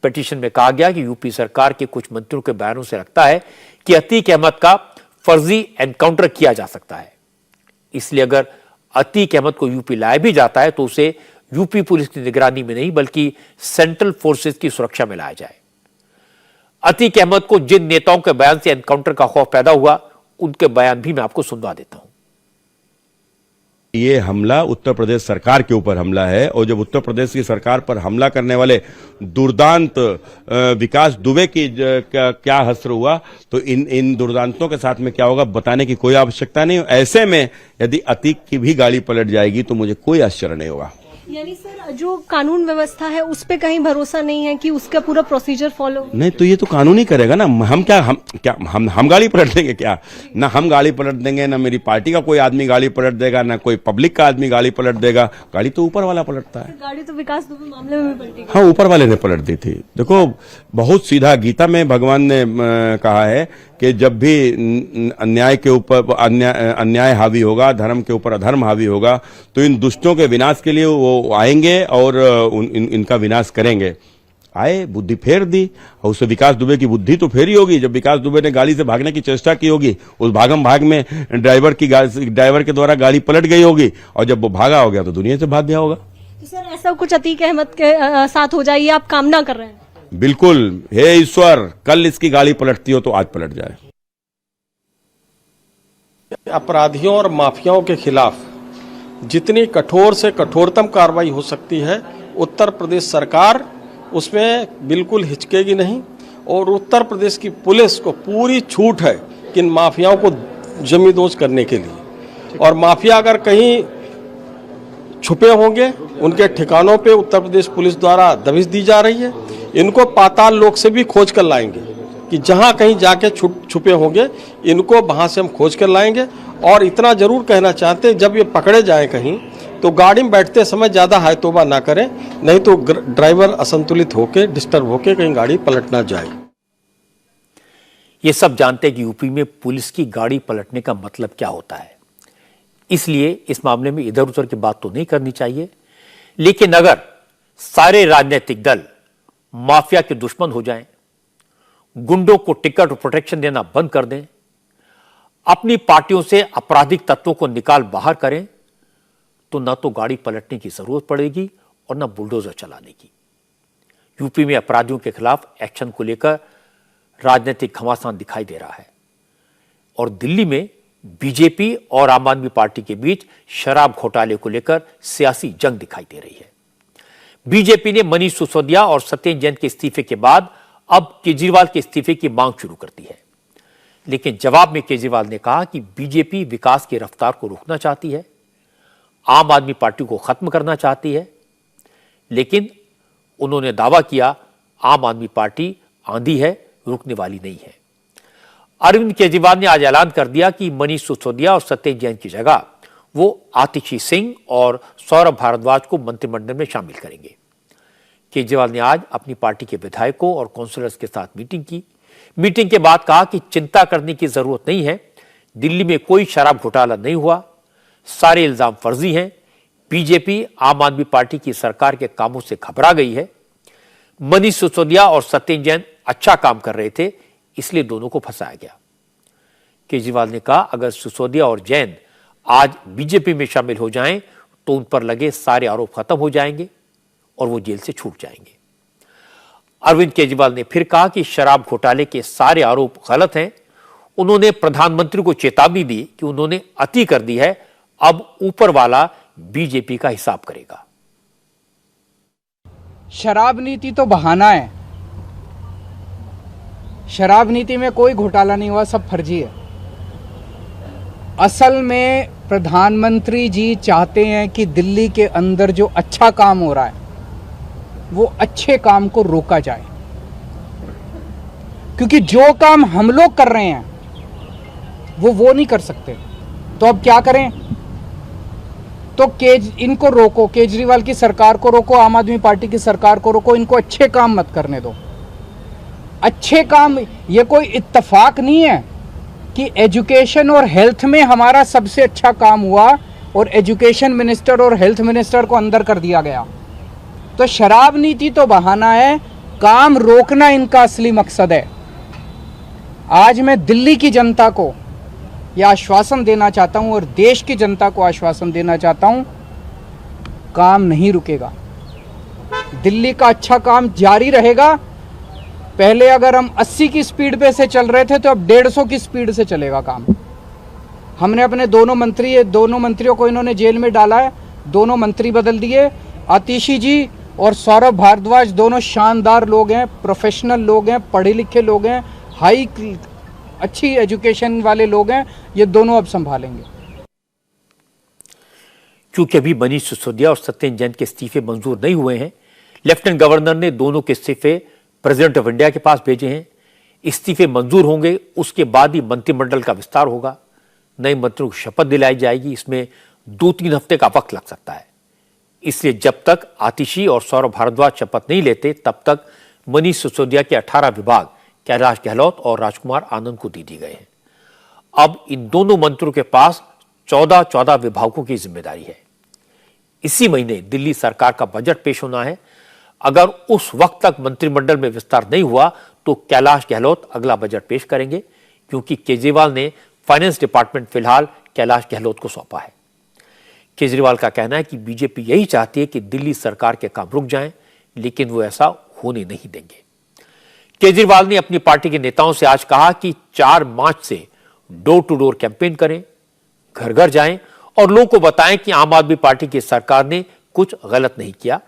[SPEAKER 1] पिटीशन में कहा गया कि यूपी सरकार के कुछ मंत्रियों के बयानों से लगता है कि अतीक अहमद का फर्जी एनकाउंटर किया जा सकता है। इसलिए अगर अतीक अहमद को यूपी लाया भी जाता है तो उसे यूपी पुलिस की निगरानी में नहीं बल्कि सेंट्रल फोर्सेस की सुरक्षा में लाया जाए। अतीक अहमद को जिन नेताओं के बयान से एनकाउंटर का खौफ पैदा हुआ उनके बयान भी मैं आपको सुनवा देता हूं।
[SPEAKER 6] ये हमला उत्तर प्रदेश सरकार के ऊपर हमला है, और जब उत्तर प्रदेश की सरकार पर हमला करने वाले दुर्दांत विकास दुबे की क्या हश्र हुआ, तो इन दुर्दांतों के साथ में क्या होगा बताने की कोई आवश्यकता नहीं। ऐसे में यदि अतीक की भी गाड़ी पलट जाएगी तो मुझे कोई आश्चर्य नहीं होगा।
[SPEAKER 7] यानी सर जो कानून व्यवस्था है उस पे कहीं भरोसा नहीं है कि उसका पूरा प्रोसीजर फॉलो
[SPEAKER 6] नहीं, तो ये तो कानून ही करेगा ना। हम गाड़ी पलट देंगे क्या? ना हम गाड़ी पलट देंगे, ना मेरी पार्टी का कोई आदमी गाड़ी पलट देगा, ना कोई पब्लिक का आदमी गाड़ी पलट देगा। गाड़ी तो ऊपर वाला पलटता है।
[SPEAKER 7] गाड़ी तो विकास दुबे मामले में भी पलटी।
[SPEAKER 6] हाँ, ऊपर वाले ने पलट दी थी। देखो, बहुत सीधा गीता में भगवान ने कहा है कि जब भी अन्याय के ऊपर अन्याय हावी होगा, धर्म के ऊपर अधर्म हावी होगा, तो इन दुष्टों के विनाश के लिए वो आएंगे और इनका विनाश करेंगे। आए, बुद्धि फेर दी, और उससे विकास दुबे की बुद्धि तो फेरी होगी। जब विकास दुबे ने गाड़ी से भागने की चेष्टा की होगी, उस भागम भाग में ड्राइवर के द्वारा गाड़ी पलट गई होगी, और जब वो भागा हो गया तो दुनिया से भाग गया होगा।
[SPEAKER 7] तो सर ऐसा कुछ अतीक अहमद के साथ हो जाए, आप कामना कर रहे हैं?
[SPEAKER 6] बिल्कुल। हे ईश्वर, कल इसकी गाड़ी पलटती हो तो आज पलट जाए।
[SPEAKER 8] अपराधियों और माफियाओं के खिलाफ जितनी कठोर से कठोरतम कार्रवाई हो सकती है, उत्तर प्रदेश सरकार उसमें बिल्कुल हिचकेगी नहीं, और उत्तर प्रदेश की पुलिस को पूरी छूट है कि इन माफियाओं को जमींदोज करने के लिए। और माफिया अगर कहीं छुपे होंगे, उनके ठिकानों पे उत्तर प्रदेश पुलिस द्वारा दबिश दी जा रही है। इनको पाताल लोक से भी खोज कर लाएंगे कि जहां कहीं जाके छुपे होंगे, इनको वहां से हम खोज कर लाएंगे। और इतना जरूर कहना चाहते हैं, जब ये पकड़े जाएं कहीं, तो गाड़ी में बैठते समय ज्यादा हाय तौबा ना करें, नहीं तो ड्राइवर असंतुलित होकर डिस्टर्ब होकर कहीं गाड़ी पलट ना जाए।
[SPEAKER 1] ये सब जानते हैं कि यूपी में पुलिस की गाड़ी पलटने का मतलब क्या होता है, इसलिए इस मामले में इधर उधर की बात तो नहीं करनी चाहिए। लेकिन अगर सारे राजनीतिक दल माफिया के दुश्मन हो जाएं, गुंडों को टिकट और प्रोटेक्शन देना बंद कर दें, अपनी पार्टियों से आपराधिक तत्वों को निकाल बाहर करें, तो न तो गाड़ी पलटने की जरूरत पड़ेगी और न बुलडोजर चलाने की। यूपी में अपराधियों के खिलाफ एक्शन को लेकर राजनीतिक घमासान दिखाई दे रहा है, और दिल्ली में बीजेपी और आम आदमी पार्टी के बीच शराब घोटाले को लेकर सियासी जंग दिखाई दे रही है। बीजेपी ने मनीष सिसोदिया और सत्येंद्र जैन के इस्तीफे के बाद अब केजरीवाल के इस्तीफे की मांग शुरू कर दी है, लेकिन जवाब में केजरीवाल ने कहा कि बीजेपी विकास की रफ्तार को रोकना चाहती है, आम आदमी पार्टी को खत्म करना चाहती है। लेकिन उन्होंने दावा किया, आम आदमी पार्टी आंधी है, रुकने वाली नहीं है। अरविंद केजरीवाल ने आज ऐलान कर दिया कि मनीष सिसोदिया और सत्येंद्र जैन की जगह वो आतिशी सिंह और सौरभ भारद्वाज को मंत्रिमंडल में शामिल करेंगे। केजरीवाल ने आज अपनी पार्टी के विधायकों और काउंसिलर्स के साथ मीटिंग की। मीटिंग के बाद कहा कि चिंता करने की जरूरत नहीं है, दिल्ली में कोई शराब घोटाला नहीं हुआ, सारे इल्जाम फर्जी हैं। बीजेपी आम आदमी पार्टी की सरकार के कामों से घबरा गई है। मनीष सिसोदिया और सत्येंद्र जैन अच्छा काम कर रहे थे, इसलिए दोनों को फंसाया गया। केजरीवाल ने कहा, अगर सिसोदिया और जैन आज बीजेपी में शामिल हो जाएं, तो उन पर लगे सारे आरोप खत्म हो जाएंगे और वो जेल से छूट जाएंगे। अरविंद केजरीवाल ने फिर कहा कि शराब घोटाले के सारे आरोप गलत हैं। उन्होंने प्रधानमंत्री को चेतावनी दी कि उन्होंने अति कर दी है, अब ऊपर वाला बीजेपी का हिसाब करेगा।
[SPEAKER 9] शराब नीति तो बहाना है, शराब नीति में कोई घोटाला नहीं हुआ, सब फर्जी है। असल में प्रधानमंत्री जी चाहते हैं कि दिल्ली के अंदर जो अच्छा काम हो रहा है वो अच्छे काम को रोका जाए, क्योंकि जो काम हम लोग कर रहे हैं वो नहीं कर सकते। तो अब क्या करें? तो इनको रोको, केजरीवाल की सरकार को रोको, आम आदमी पार्टी की सरकार को रोको, इनको अच्छे काम मत करने दो। अच्छे काम, ये कोई इत्तेफाक नहीं है कि एजुकेशन और हेल्थ में हमारा सबसे अच्छा काम हुआ और एजुकेशन मिनिस्टर और हेल्थ मिनिस्टर को अंदर कर दिया गया। तो शराब नीति तो बहाना है, काम रोकना इनका असली मकसद है। आज मैं दिल्ली की जनता को यह आश्वासन देना चाहता हूं और देश की जनता को आश्वासन देना चाहता हूं, काम नहीं रुकेगा। दिल्ली का अच्छा काम जारी रहेगा। पहले अगर हम 80 की स्पीड पे से चल रहे थे, तो अब 150 की स्पीड से चलेगा काम। हमने अपने दोनों मंत्रियों को इन्होंने जेल में डाला है, दोनों मंत्री बदल दिए। आतिशी जी और सौरभ भारद्वाज दोनों शानदार लोग हैं, प्रोफेशनल लोग हैं, पढ़े लिखे लोग हैं, अच्छी एजुकेशन वाले लोग हैं, ये दोनों अब संभालेंगे।
[SPEAKER 1] क्योंकि अभी मनीष सिसोदिया और सत्येंद्र जैन के इस्तीफे मंजूर नहीं हुए हैं, लेफ्टिनेंट गवर्नर ने दोनों के इस्तीफे प्रेसिडेंट ऑफ इंडिया के पास भेजे हैं। इस्तीफे मंजूर होंगे, उसके बाद ही मंत्रिमंडल का विस्तार होगा, नए मंत्रियों को शपथ दिलाई जाएगी। इसमें 2-3 हफ्ते का वक्त लग सकता है। इसलिए जब तक आतिशी और सौरभ भारद्वाज शपथ नहीं लेते, तब तक मनीष सिसोदिया के 18 विभाग कैलाश गहलोत और राजकुमार आनंद को दे दिए गए हैं। अब इन दोनों मंत्रियों के पास 14 विभागों की जिम्मेदारी है। इसी महीने दिल्ली सरकार का बजट पेश होना है। अगर उस वक्त तक मंत्रिमंडल में विस्तार नहीं हुआ तो कैलाश गहलोत अगला बजट पेश करेंगे, क्योंकि केजरीवाल ने फाइनेंस डिपार्टमेंट फिलहाल कैलाश गहलोत को सौंपा है। केजरीवाल का कहना है कि बीजेपी यही चाहती है कि दिल्ली सरकार के काम रुक जाएं, लेकिन वो ऐसा होने नहीं देंगे। केजरीवाल ने अपनी पार्टी के नेताओं से आज कहा कि 4 मार्च से डोर टू डोर कैंपेन करें, घर घर जाएं और लोगों को बताएं कि आम आदमी पार्टी की सरकार ने कुछ गलत नहीं किया।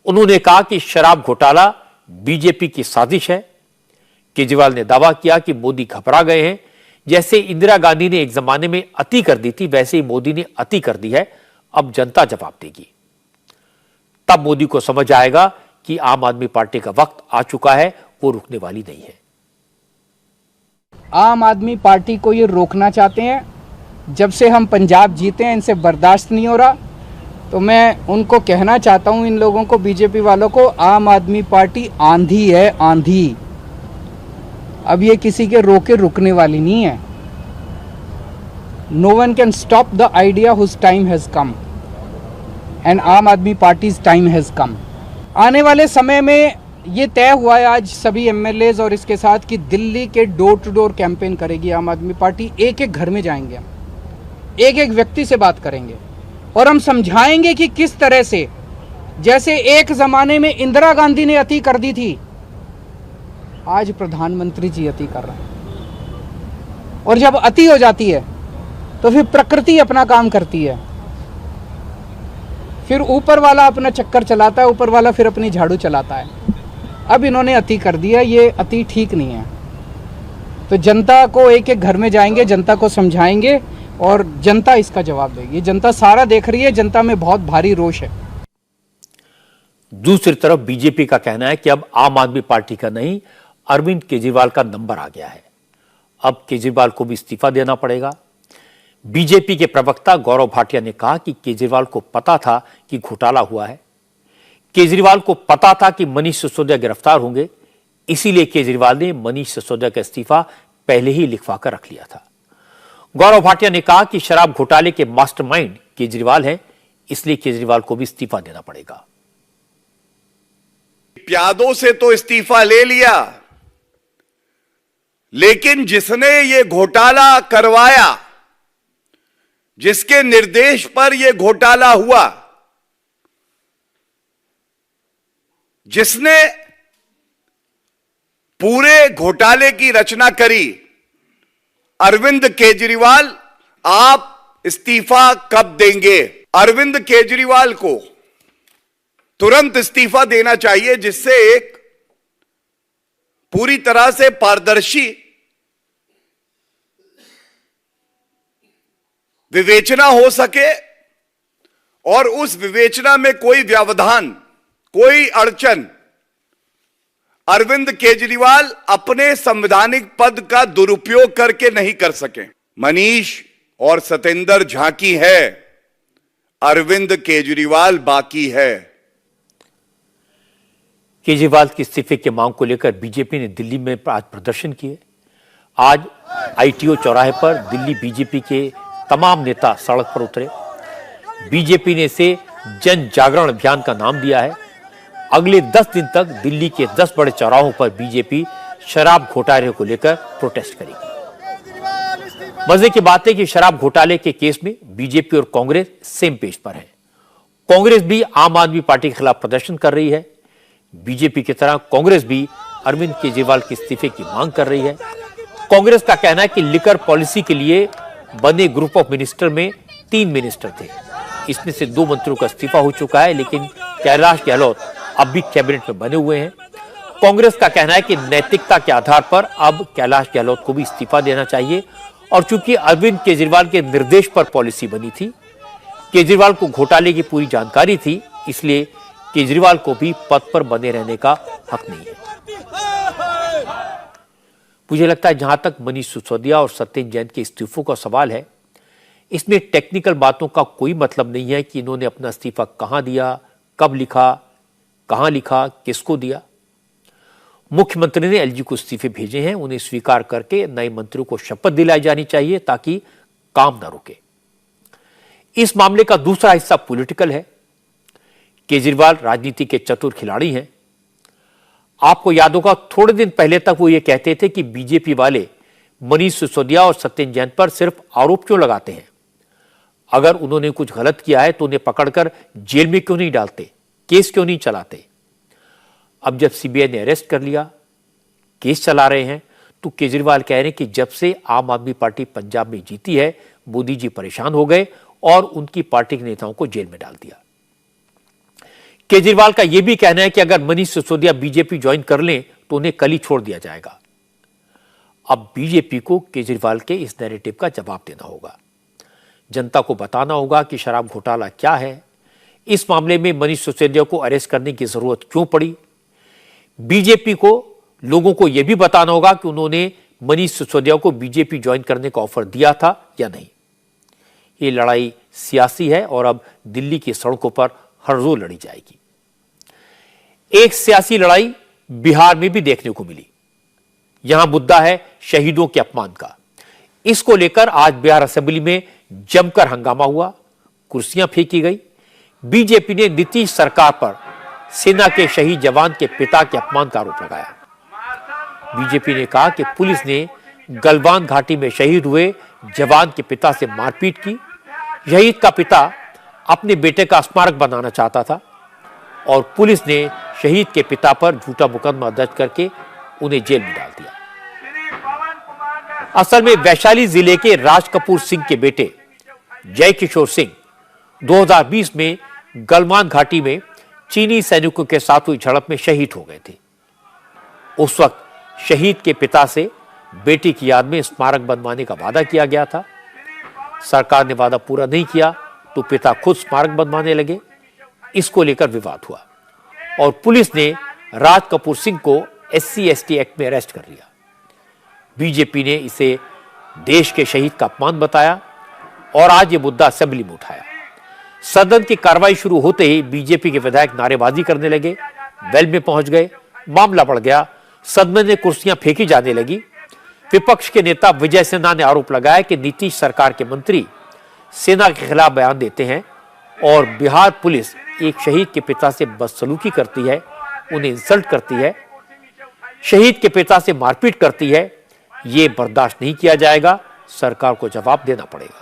[SPEAKER 1] उन्होंने कहा कि शराब घोटाला बीजेपी की साजिश है। केजरीवाल ने दावा किया कि मोदी घबरा गए हैं। जैसे इंदिरा गांधी ने एक जमाने में अति कर दी थी, वैसे ही मोदी ने अति कर दी है। अब जनता जवाब देगी। तब मोदी को समझ आएगा कि आम आदमी पार्टी का वक्त आ चुका है, वो रुकने वाली नहीं है।
[SPEAKER 9] आम आदमी पार्टी को ये रोकना चाहते हैं। जब से हम पंजाब जीते हैं, इनसे बर्दाश्त नहीं हो रहा। तो मैं उनको कहना चाहता हूं, इन लोगों को, बीजेपी वालों को, आम आदमी पार्टी आंधी है, आंधी। अब ये किसी के रोके रुकने वाली नहीं है। No one can stop the idea whose time has come and Aam Aadmi parties time has कम। आने वाले समय में ये तय हुआ है आज सभी एमएलएज और इसके साथ कि दिल्ली के डोर टू डोर कैंपेन करेगी आम आदमी पार्टी। एक एक घर में जाएंगे, हम एक एक व्यक्ति से बात करेंगे और हम समझाएंगे कि किस तरह से, जैसे एक जमाने में इंदिरा गांधी ने अति कर दी थी, आज प्रधानमंत्री जी अति कर रहे हैं। और जब अति हो जाती है तो फिर प्रकृति अपना काम करती है, फिर ऊपर वाला अपना चक्कर चलाता है, ऊपर वाला फिर अपनी झाड़ू चलाता है। अब इन्होंने अति कर दिया, ये अति ठीक नहीं है। तो जनता को एक एक घर में जाएंगे, जनता को समझाएंगे और जनता इसका जवाब देगी। जनता सारा देख रही है, जनता में बहुत भारी रोष है।
[SPEAKER 1] दूसरी तरफ बीजेपी का कहना है कि अब आम आदमी पार्टी का नहीं, अरविंद केजरीवाल का नंबर आ गया है। अब केजरीवाल को भी इस्तीफा देना पड़ेगा। बीजेपी के प्रवक्ता गौरव भाटिया ने कहा कि केजरीवाल को पता था कि घोटाला हुआ है। केजरीवाल को पता था कि मनीष सिसोदिया गिरफ्तार होंगे, इसीलिए केजरीवाल ने मनीष सिसोदिया का इस्तीफा पहले ही लिखवा कर रख लिया था। गौरव भाटिया ने कहा कि शराब घोटाले के मास्टरमाइंड केजरीवाल हैं, इसलिए केजरीवाल को भी इस्तीफा देना पड़ेगा।
[SPEAKER 10] प्यादों से तो इस्तीफा ले लिया, लेकिन जिसने ये घोटाला करवाया, जिसके निर्देश पर यह घोटाला हुआ, जिसने पूरे घोटाले की रचना करी, अरविंद केजरीवाल, आप इस्तीफा कब देंगे? अरविंद केजरीवाल को तुरंत इस्तीफा देना चाहिए, जिससे एक पूरी तरह से पारदर्शी विवेचना हो सके और उस विवेचना में कोई व्यवधान, कोई अड़चन अरविंद केजरीवाल अपने संवैधानिक पद का दुरुपयोग करके नहीं कर सके। मनीष और सतेंद्र झांकी है, अरविंद केजरीवाल बाकी है।
[SPEAKER 1] केजरीवाल के इस्तीफे की मांग को लेकर बीजेपी ने दिल्ली में आज प्रदर्शन किए। आज आईटीओ चौराहे पर दिल्ली बीजेपी के तमाम नेता सड़क पर उतरे। बीजेपी ने इसे जन जागरण अभियान का नाम दिया है। अगले 10 दिन तक दिल्ली के 10 बड़े चौराहों पर बीजेपी शराब घोटाले को लेकर प्रोटेस्ट करेगी। मजे की बात है कि शराब घोटाले के केस में बीजेपी और कांग्रेस सेम पेज पर है। कांग्रेस भी आम आदमी पार्टी के खिलाफ प्रदर्शन कर रही है। बीजेपी की तरह कांग्रेस भी अरविंद केजरीवाल के इस्तीफे की मांग कर रही है। कांग्रेस का कहना है कि लिकर पॉलिसी के लिए बने ग्रुप ऑफ मिनिस्टर में 3 मिनिस्टर थे। इसमें से 2 मंत्रियों का इस्तीफा हो चुका है, लेकिन कैलाश गहलोत अब भी कैबिनेट में बने हुए हैं। कांग्रेस का कहना है कि नैतिकता के आधार पर अब कैलाश गहलोत को भी इस्तीफा देना चाहिए, और चूंकि अरविंद केजरीवाल के निर्देश पर पॉलिसी बनी थी, केजरीवाल को घोटाले की पूरी जानकारी थी, इसलिए केजरीवाल को भी पद पर बने रहने का हक नहीं है। मुझे लगता है जहां तक मनीष सिसोदिया और सत्येंद्र जैन के इस्तीफों का सवाल है, इसमें टेक्निकल बातों का कोई मतलब नहीं है कि इन्होंने अपना इस्तीफा कहां दिया, कब लिखा, कहां लिखा, किसको दिया। मुख्यमंत्री ने एलजी को इस्तीफे भेजे हैं, उन्हें स्वीकार करके नए मंत्रियों को शपथ दिलाई जानी चाहिए ताकि काम न रुके। इस मामले का दूसरा हिस्सा पॉलिटिकल है। केजरीवाल राजनीति के चतुर खिलाड़ी हैं। आपको याद होगा, थोड़े दिन पहले तक वो ये कहते थे कि बीजेपी वाले मनीष सिसोदिया और सत्येंद्र जैन पर सिर्फ आरोप क्यों लगाते हैं, अगर उन्होंने कुछ गलत किया है तो उन्हें पकड़कर जेल में क्यों नहीं डालते, केस क्यों नहीं चलाते। अब जब सीबीआई ने अरेस्ट कर लिया, केस चला रहे हैं, तो केजरीवाल कह रहे हैं कि जब से आम आदमी पार्टी पंजाब में जीती है, मोदी जी परेशान हो गए और उनकी पार्टी के नेताओं को जेल में डाल दिया। केजरीवाल का यह भी कहना है कि अगर मनीष सिसोदिया बीजेपी ज्वाइन कर लें तो उन्हें कल ही छोड़ दिया जाएगा। अब बीजेपी को केजरीवाल के इस नैरेटिव का जवाब देना होगा। जनता को बताना होगा कि शराब घोटाला क्या है, इस मामले में मनीष सिसोदिया को अरेस्ट करने की जरूरत क्यों पड़ी। बीजेपी को लोगों को यह भी बताना होगा कि उन्होंने मनीष सिसोदिया को बीजेपी ज्वाइन करने का ऑफर दिया था या नहीं। ये लड़ाई सियासी है और अब दिल्ली की सड़कों पर हर रोज लड़ी जाएगी। एक सियासी लड़ाई बिहार में भी देखने को मिली। यहां मुद्दा है शहीदों के अपमान का। इसको लेकर आज बिहार असेंबली में जमकर हंगामा हुआ, कुर्सियां फेंकी गई। बीजेपी ने नीतीश सरकार पर सेना के शहीद जवान के पिता के अपमान का आरोप लगाया। बीजेपी ने कहा कि पुलिस ने गलवान घाटी में शहीद हुए जवान के पिता से मारपीट की। शहीद का पिता अपने बेटे का स्मारक बनाना चाहता था और पुलिस ने शहीद के पिता पर झूठा मुकदमा दर्ज करके उन्हें जेल में डाल दिया। असल में वैशाली जिले के राज कपूर सिंह के बेटे जय किशोर सिंह 2020 में गलवान घाटी में चीनी सैनिकों के साथ हुई झड़प में शहीद हो गए थे। उस वक्त शहीद के पिता से बेटी की याद में स्मारक बनवाने का वादा किया गया था। सरकार ने वादा पूरा नहीं किया तो पिता खुद स्मारक बनवाने लगे। इसको लेकर विवाद हुआ और पुलिस ने राज कपूर सिंह को SC/ST एक्ट में अरेस्ट कर लिया। बीजेपी ने इसे देश के शहीद का अपमान बताया और आज ये मुद्दा असेंबली में उठाया। सदन की कार्रवाई शुरू होते ही बीजेपी के विधायक नारेबाजी करने लगे, वेल में पहुंच गए, मामला बढ़ गया, सदन में कुर्सियां फेंकी जाने लगी। विपक्ष के नेता विजय सिन्हा ने आरोप लगाया कि नीतीश सरकार के मंत्री सेना के खिलाफ बयान देते हैं और बिहार पुलिस एक शहीद के पिता से बदसलूकी करती है, उन्हें इंसल्ट करती है, शहीद के पिता से मारपीट करती है। ये बर्दाश्त नहीं किया जाएगा, सरकार को जवाब देना पड़ेगा।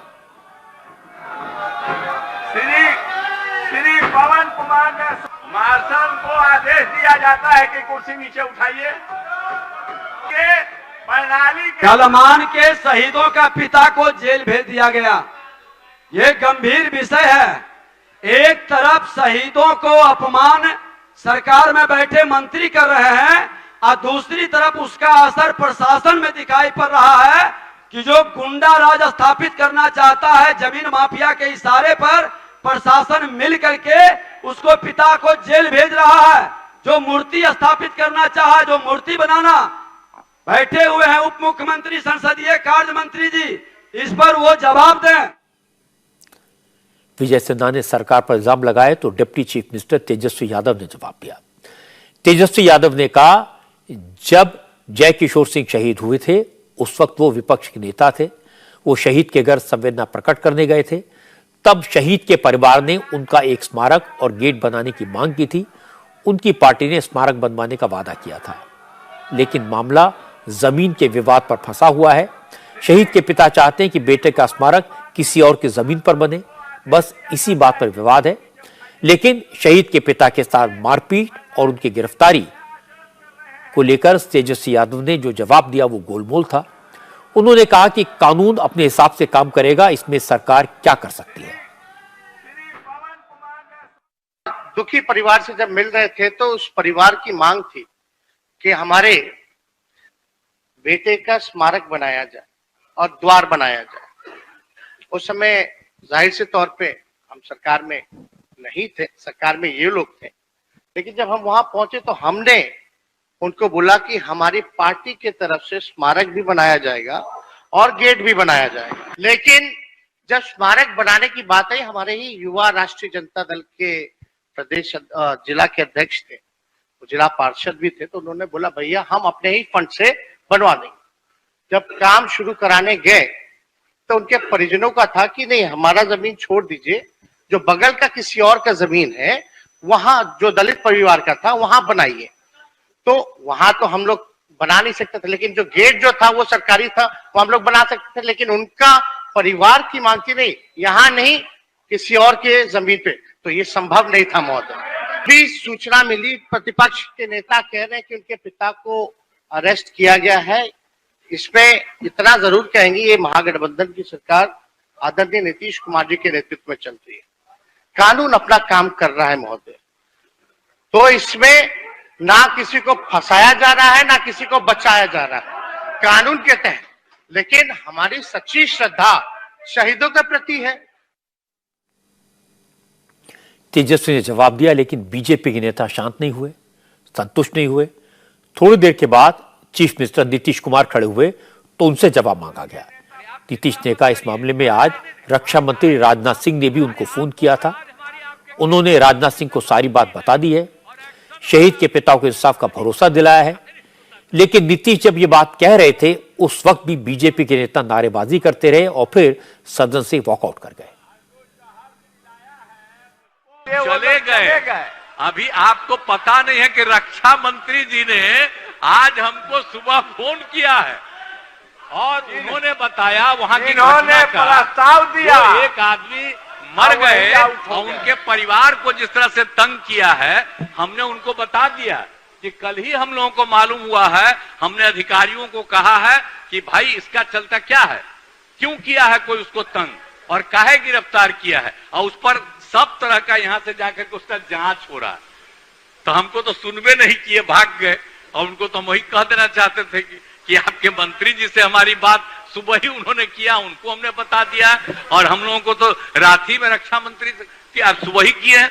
[SPEAKER 11] श्री पवन कुमार मार्शल को आदेश दिया जाता है कि कुर्सी नीचे उठाइए।
[SPEAKER 12] गलवान के शहीदों का पिता को जेल भेज दिया गया। ये गंभीर विषय है। एक तरफ शहीदों को अपमान सरकार में बैठे मंत्री कर रहे हैं और दूसरी तरफ उसका असर प्रशासन में दिखाई पड़ रहा है कि जो गुंडा राज स्थापित करना चाहता है जमीन माफिया के इशारे पर प्रशासन मिल करके उसको पिता को जेल भेज रहा है। जो मूर्ति स्थापित करना चाहा, जो मूर्ति बनाना, बैठे हुए हैं उप मुख्यमंत्री संसदीय कार्य मंत्री जी, इस पर वो जवाब दें।
[SPEAKER 1] विजय सिन्हा ने सरकार पर इल्जाम लगाए तो deputy chief minister Tejashwi Yadav ने जवाब दिया। तेजस्वी यादव ने कहा, जब जय किशोर सिंह शहीद हुए थे उस वक्त वो विपक्ष के नेता थे, वो शहीद के घर संवेदना प्रकट करने गए थे। तब शहीद के परिवार ने उनका एक स्मारक और गेट बनाने की मांग की थी। उनकी पार्टी ने स्मारक बनवाने का वादा किया था, लेकिन मामला जमीन के विवाद पर फंसा हुआ है। शहीद के पिता चाहते हैं कि बेटे का स्मारक किसी और की जमीन पर बने, बस इसी बात पर विवाद है। लेकिन शहीद के पिता के साथ मारपीट और उनकी गिरफ्तारी को लेकर तेजस्वी यादव ने जो जवाब दिया वो गोलमोल था। उन्होंने कहा कि कानून अपने हिसाब से काम करेगा, इसमें सरकार क्या कर सकती है।
[SPEAKER 13] दुखी परिवार से जब मिल रहे थे तो उस परिवार की मांग थी कि हमारे बेटे का स्मारक बनाया जाए और द्वार बनाया जाए। उस समय जाहिर से तौर पे हम सरकार में नहीं थे, सरकार में ये लोग थे, लेकिन जब हम वहां पहुंचे तो हमने उनको बोला कि हमारी पार्टी के तरफ से स्मारक भी बनाया जाएगा और गेट भी बनाया जाएगा। लेकिन जब स्मारक बनाने की बात आई, हमारे ही युवा राष्ट्रीय जनता दल के प्रदेश जिला के अध्यक्ष थे, तो जिला पार्षद भी थे, तो उन्होंने बोला भैया हम अपने ही फंड से बनवा देंगे। जब काम शुरू कराने गए तो उनके परिजनों का था कि नहीं, हमारा जमीन छोड़ दीजिए, जो बगल का किसी और का जमीन है वहां जो दलित परिवार का था वहां बनाइए। तो वहां तो हम लोग बना नहीं सकते थे, लेकिन जो गेट जो था वो सरकारी था, वो हम लोग बना सकते थे, लेकिन उनका परिवार की मांग थी नहीं, यहाँ नहीं किसी और के जमीन पे, तो ये संभव नहीं था महोदय। भी सूचना मिली, प्रतिपक्ष के नेता कह रहे हैं कि उनके पिता को अरेस्ट किया गया है। इसमें इतना जरूर कहेंगे, ये महागठबंधन की सरकार आदरणीय नीतीश कुमार जी के नेतृत्व में चल रही है, कानून अपना काम कर रहा है महोदय। तो इसमें ना किसी को फंसाया जा रहा है ना किसी को बचाया जा रहा है, कानून के तहत। लेकिन हमारी सच्ची श्रद्धा शहीदों के प्रति है।
[SPEAKER 1] तेजस्वी ने जवाब दिया, लेकिन बीजेपी के नेता शांत नहीं हुए, संतुष्ट नहीं हुए। थोड़ी देर के बाद चीफ मिनिस्टर नीतीश कुमार खड़े हुए तो उनसे जवाब मांगा गया। नीतीश ने कहा इस मामले में आज रक्षा मंत्री राजनाथ सिंह ने भी उनको फोन किया था। उन्होंने राजनाथ सिंह को सारी बात बता दी है, शहीद के पिता को इंसाफ का भरोसा दिलाया है। लेकिन नीतीश जब ये बात कह रहे थे उस वक्त भी बीजेपी के नेता नारेबाजी करते रहे और फिर सदन से वॉकआउट कर गए।
[SPEAKER 14] चले गए। अभी आपको पता नहीं है कि रक्षा मंत्री जी ने आज हमको सुबह फोन किया है और उन्होंने बताया वहां की घटना का,
[SPEAKER 11] प्रस्ताव दिया,
[SPEAKER 14] एक आदमी मर गए और उनके परिवार को जिस तरह से तंग किया है, हमने उनको बता दिया कि कल ही हम लोगों को मालूम हुआ है। हमने अधिकारियों को कहा है कि भाई इसका चलता क्या है, क्यों किया है कोई उसको तंग और काहे गिरफ्तार किया है, और उस पर सब तरह का यहां से जाकर के उसका जांच हो रहा है। तो हमको तो सुनबे नहीं किए, भाग गए। और उनको तो हम वही कह देना चाहते थे कि आपके मंत्री जी से हमारी बात सुबह ही उन्होंने किया, उनको हमने बता दिया, और हम लोगों को तो रात ही में रक्षा मंत्री की आप सुबह ही किए हैं।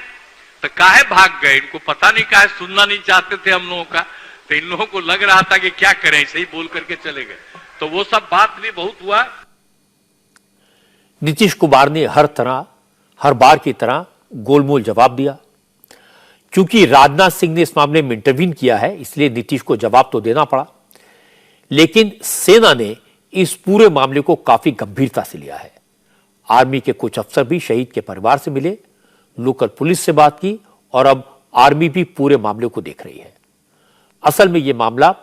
[SPEAKER 14] तो काहे भाग गए, इनको पता नहीं, काहे सुनना नहीं चाहते थे हम लोगों का। तो इन लोगों को लग रहा था कि क्या करें, सही बोल करके चले गए। तो वो सब बात भी बहुत हुआ।
[SPEAKER 1] नीतीश कुमार ने हर बार की तरह गोलमोल जवाब दिया। क्योंकि राजनाथ सिंह ने इस मामले में इंटरवीन किया है, इसलिए नीतीश को जवाब तो देना पड़ा। लेकिन सेना ने इस पूरे मामले को काफी गंभीरता से लिया है। आर्मी के कुछ अफसर भी शहीद के परिवार से मिले, लोकल पुलिस से बात की और अब आर्मी भी पूरे मामले को देख रही है। असल में यह मामला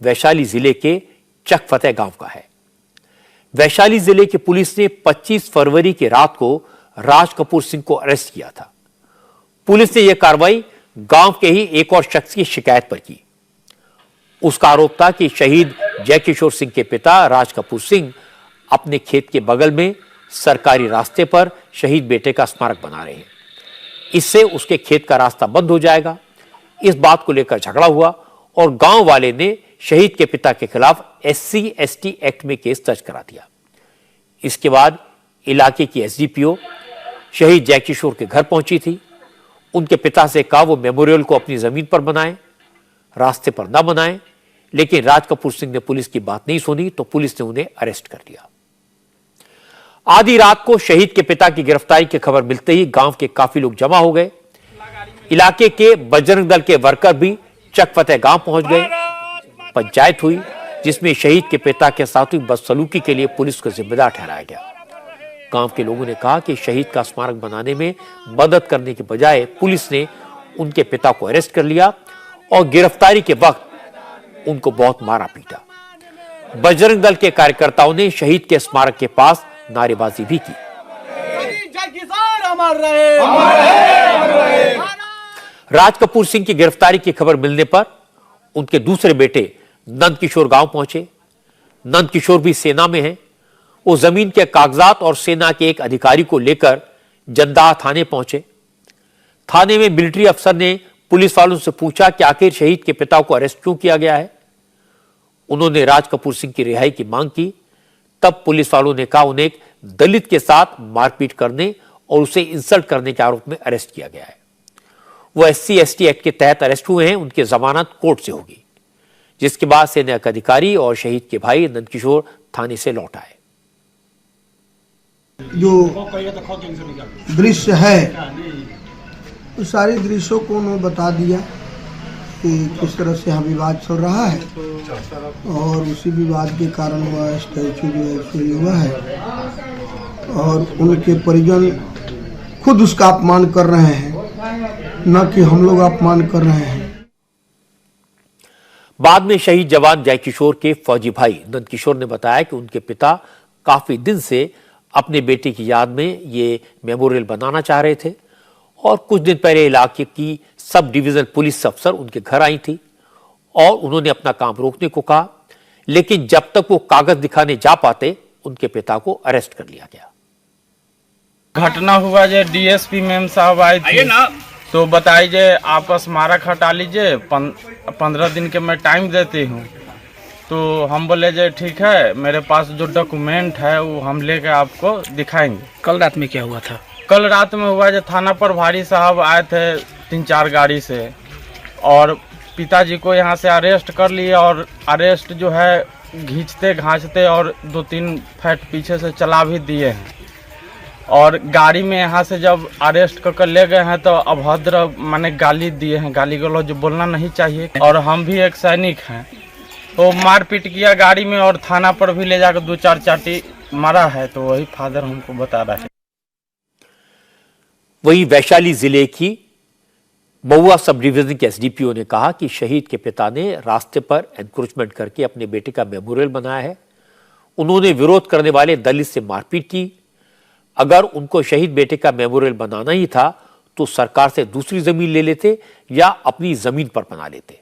[SPEAKER 1] वैशाली जिले के चक फतेह गांव का है। वैशाली जिले की पुलिस ने 25 फरवरी की रात को राज कपूर सिंह को अरेस्ट किया था। पुलिस ने यह कार्रवाई गांव के ही एक और शख्स की शिकायत पर की। उसका आरोप था कि शहीद जयकिशोर सिंह के पिता राज कपूर सिंह अपने खेत के बगल में सरकारी रास्ते पर शहीद बेटे का स्मारक बना रहे हैं। इससे उसके खेत का रास्ता बंद हो जाएगा। इस बात को लेकर झगड़ा हुआ और गांव वाले ने शहीद के पिता के खिलाफ SC/ST एक्ट में केस दर्ज करा दिया। इसके बाद इलाके की SDPO शहीद जयकिशोर के घर पहुंची थी। उनके पिता से कहा वो मेमोरियल को अपनी जमीन पर बनाएं, रास्ते पर ना बनाएं। लेकिन राज कपूर सिंह ने पुलिस की बात नहीं सुनी तो पुलिस ने उन्हें अरेस्ट कर लिया। आधी रात को शहीद के पिता की गिरफ्तारी की खबर मिलते ही गांव के काफी लोग जमा हो गए। इलाके के बजरंग दल के वर्कर भी चक फतेह गांव पहुंच गए। पंचायत हुई जिसमें शहीद के पिता के साथ हुई बदसलूकी के लिए पुलिस को जिम्मेदार ठहराया गया। गांव के लोगों ने कहा कि शहीद का स्मारक बनाने में मदद करने के बजाय पुलिस ने उनके पिता को अरेस्ट कर लिया और गिरफ्तारी के वक्त उनको बहुत मारा पीटा। बजरंग दल के कार्यकर्ताओं ने शहीद के स्मारक के पास नारेबाजी भी की। राज कपूर सिंह की गिरफ्तारी की खबर मिलने पर उनके दूसरे बेटे नंद किशोर गांव पहुंचे। नंदकिशोर भी सेना में हैं। वो जमीन के कागजात और सेना के एक अधिकारी को लेकर जंदाहा थाने पहुंचे। थाने में मिलिट्री अफसर ने पुलिस वालों से पूछा कि आखिर शहीद के पिता को अरेस्ट क्यों किया गया है। उन्होंने राज कपूर सिंह की रिहाई की मांग की। तब पुलिस वालों ने कहा उन्हें एक दलित के साथ मारपीट करने और उसे इंसल्ट करने के आरोप में अरेस्ट किया गया है। वो SC/ST एक्ट के तहत अरेस्ट हुए हैं। उनकी जमानत कोर्ट से होगी, जिसके बाद सेना के अधिकारी और शहीद के भाई नंदकिशोर थाने से लौट आए।
[SPEAKER 15] जो दृश्य है उस सारे दृश्यों को उन्होंने बता दिया कि किस तरह से यहाँ विवाद चल रहा है और उसी विवाद के कारण वह स्टैचू जो है चोरी हुआ है और उनके परिजन खुद उसका अपमान कर रहे हैं, न कि हम लोग अपमान कर रहे हैं।
[SPEAKER 1] बाद में शहीद जवान जयकिशोर के फौजी भाई नंदकिशोर ने बताया कि उनके पिता काफी दिन से अपने बेटे की याद में ये मेमोरियल बनाना चाह रहे थे और कुछ दिन पहले इलाके की सब डिवीजन पुलिस अफसर उनके घर आई थी और उन्होंने अपना काम रोकने को कहा, लेकिन जब तक वो कागज दिखाने जा पाते उनके पिता को अरेस्ट कर लिया गया।
[SPEAKER 16] घटना हुआ जो DSP मैम साहब आए थे तो बताई जे आप स्मारक हटा लीजिए, 15 दिन के मैं टाइम देती हूँ। तो हम बोले जे ठीक है, मेरे पास जो डॉक्यूमेंट है वो हम लेकर आपको दिखाएंगे।
[SPEAKER 17] कल रात में क्या हुआ था?
[SPEAKER 16] कल रात में हुआ जो थाना प्रभारी साहब आए थे 3-4 गाड़ी से और पिताजी को यहाँ से अरेस्ट कर लिए और अरेस्ट जो है घींचते घांचते और 2-3 फैट पीछे से चला भी दिए हैं और गाड़ी में यहाँ से जब अरेस्ट कर ले गए हैं तो अभद्र माने गाली दिए हैं, गाली गलौज जो बोलना नहीं चाहिए। और हम भी एक सैनिक हैं तो मारपीट किया गाड़ी में और थाना पर भी ले जाकर 2-4 चाटी मारा है। तो वही फादर हमको बता रहा है।
[SPEAKER 1] वही वैशाली जिले की महुआ सब डिवीजन के SDPO ने कहा कि शहीद के पिता ने रास्ते पर एनक्रोचमेंट करके अपने बेटे का मेमोरियल बनाया है। उन्होंने विरोध करने वाले दलित से मारपीट की। अगर उनको शहीद बेटे का मेमोरियल बनाना ही था तो सरकार से दूसरी जमीन ले लेते या अपनी जमीन पर बना लेते।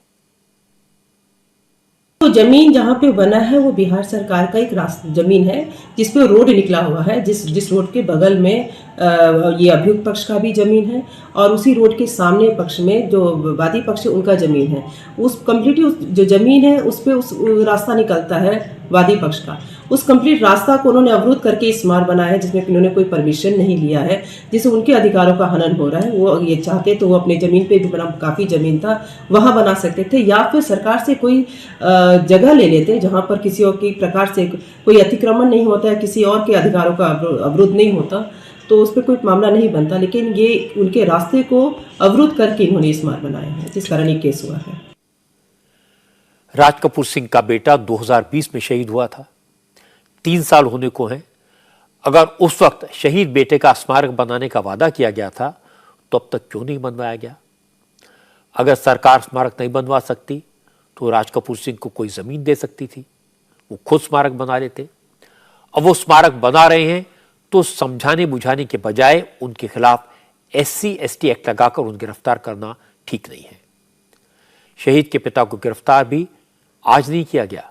[SPEAKER 18] तो जमीन जहाँ पे बना है वो बिहार सरकार का एक जमीन है जिसपे रोड निकला हुआ है, जिस रोड के बगल में ये अभियुक्त पक्ष का भी जमीन है और उसी रोड के सामने पक्ष में जो वादी पक्ष है उनका जमीन है। उस कम्प्लीटली जो जमीन है उस पे उस रास्ता निकलता है वादी पक्ष का। उस कंप्लीट रास्ता को उन्होंने अवरुद्ध करके स्मारक बनाया है जिसमें इन्होंने कोई परमिशन नहीं लिया है, जिससे उनके अधिकारों का हनन हो रहा है। वो ये चाहते तो वो अपनी जमीन पे भी बना, काफ़ी जमीन था वहाँ बना सकते थे या फिर सरकार से कोई जगह ले लेते जहाँ पर किसी और की प्रकार से कोई अतिक्रमण नहीं होता है, किसी और के अधिकारों का अवरुद्ध नहीं होता, तो उस पर कोई मामला नहीं बनता। लेकिन ये उनके रास्ते को अवरुद्ध करके इन्होंने स्मारक बनाया है जिस कारण ये केस हुआ है।
[SPEAKER 1] राज कपूर सिंह का बेटा 2020 में शहीद हुआ था, 3 साल होने को हैं। अगर उस वक्त शहीद बेटे का स्मारक बनाने का वादा किया गया था तो अब तक क्यों नहीं बनवाया गया? अगर सरकार स्मारक नहीं बनवा सकती तो राज कपूर सिंह को कोई जमीन दे सकती थी, वो खुद स्मारक बना लेते। अब वो स्मारक बना रहे हैं तो समझाने बुझाने के बजाय उनके खिलाफ SC/ST एक्ट लगाकर उन्हें गिरफ्तार करना ठीक नहीं है। शहीद के पिता को गिरफ्तार भी आज नहीं किया गया।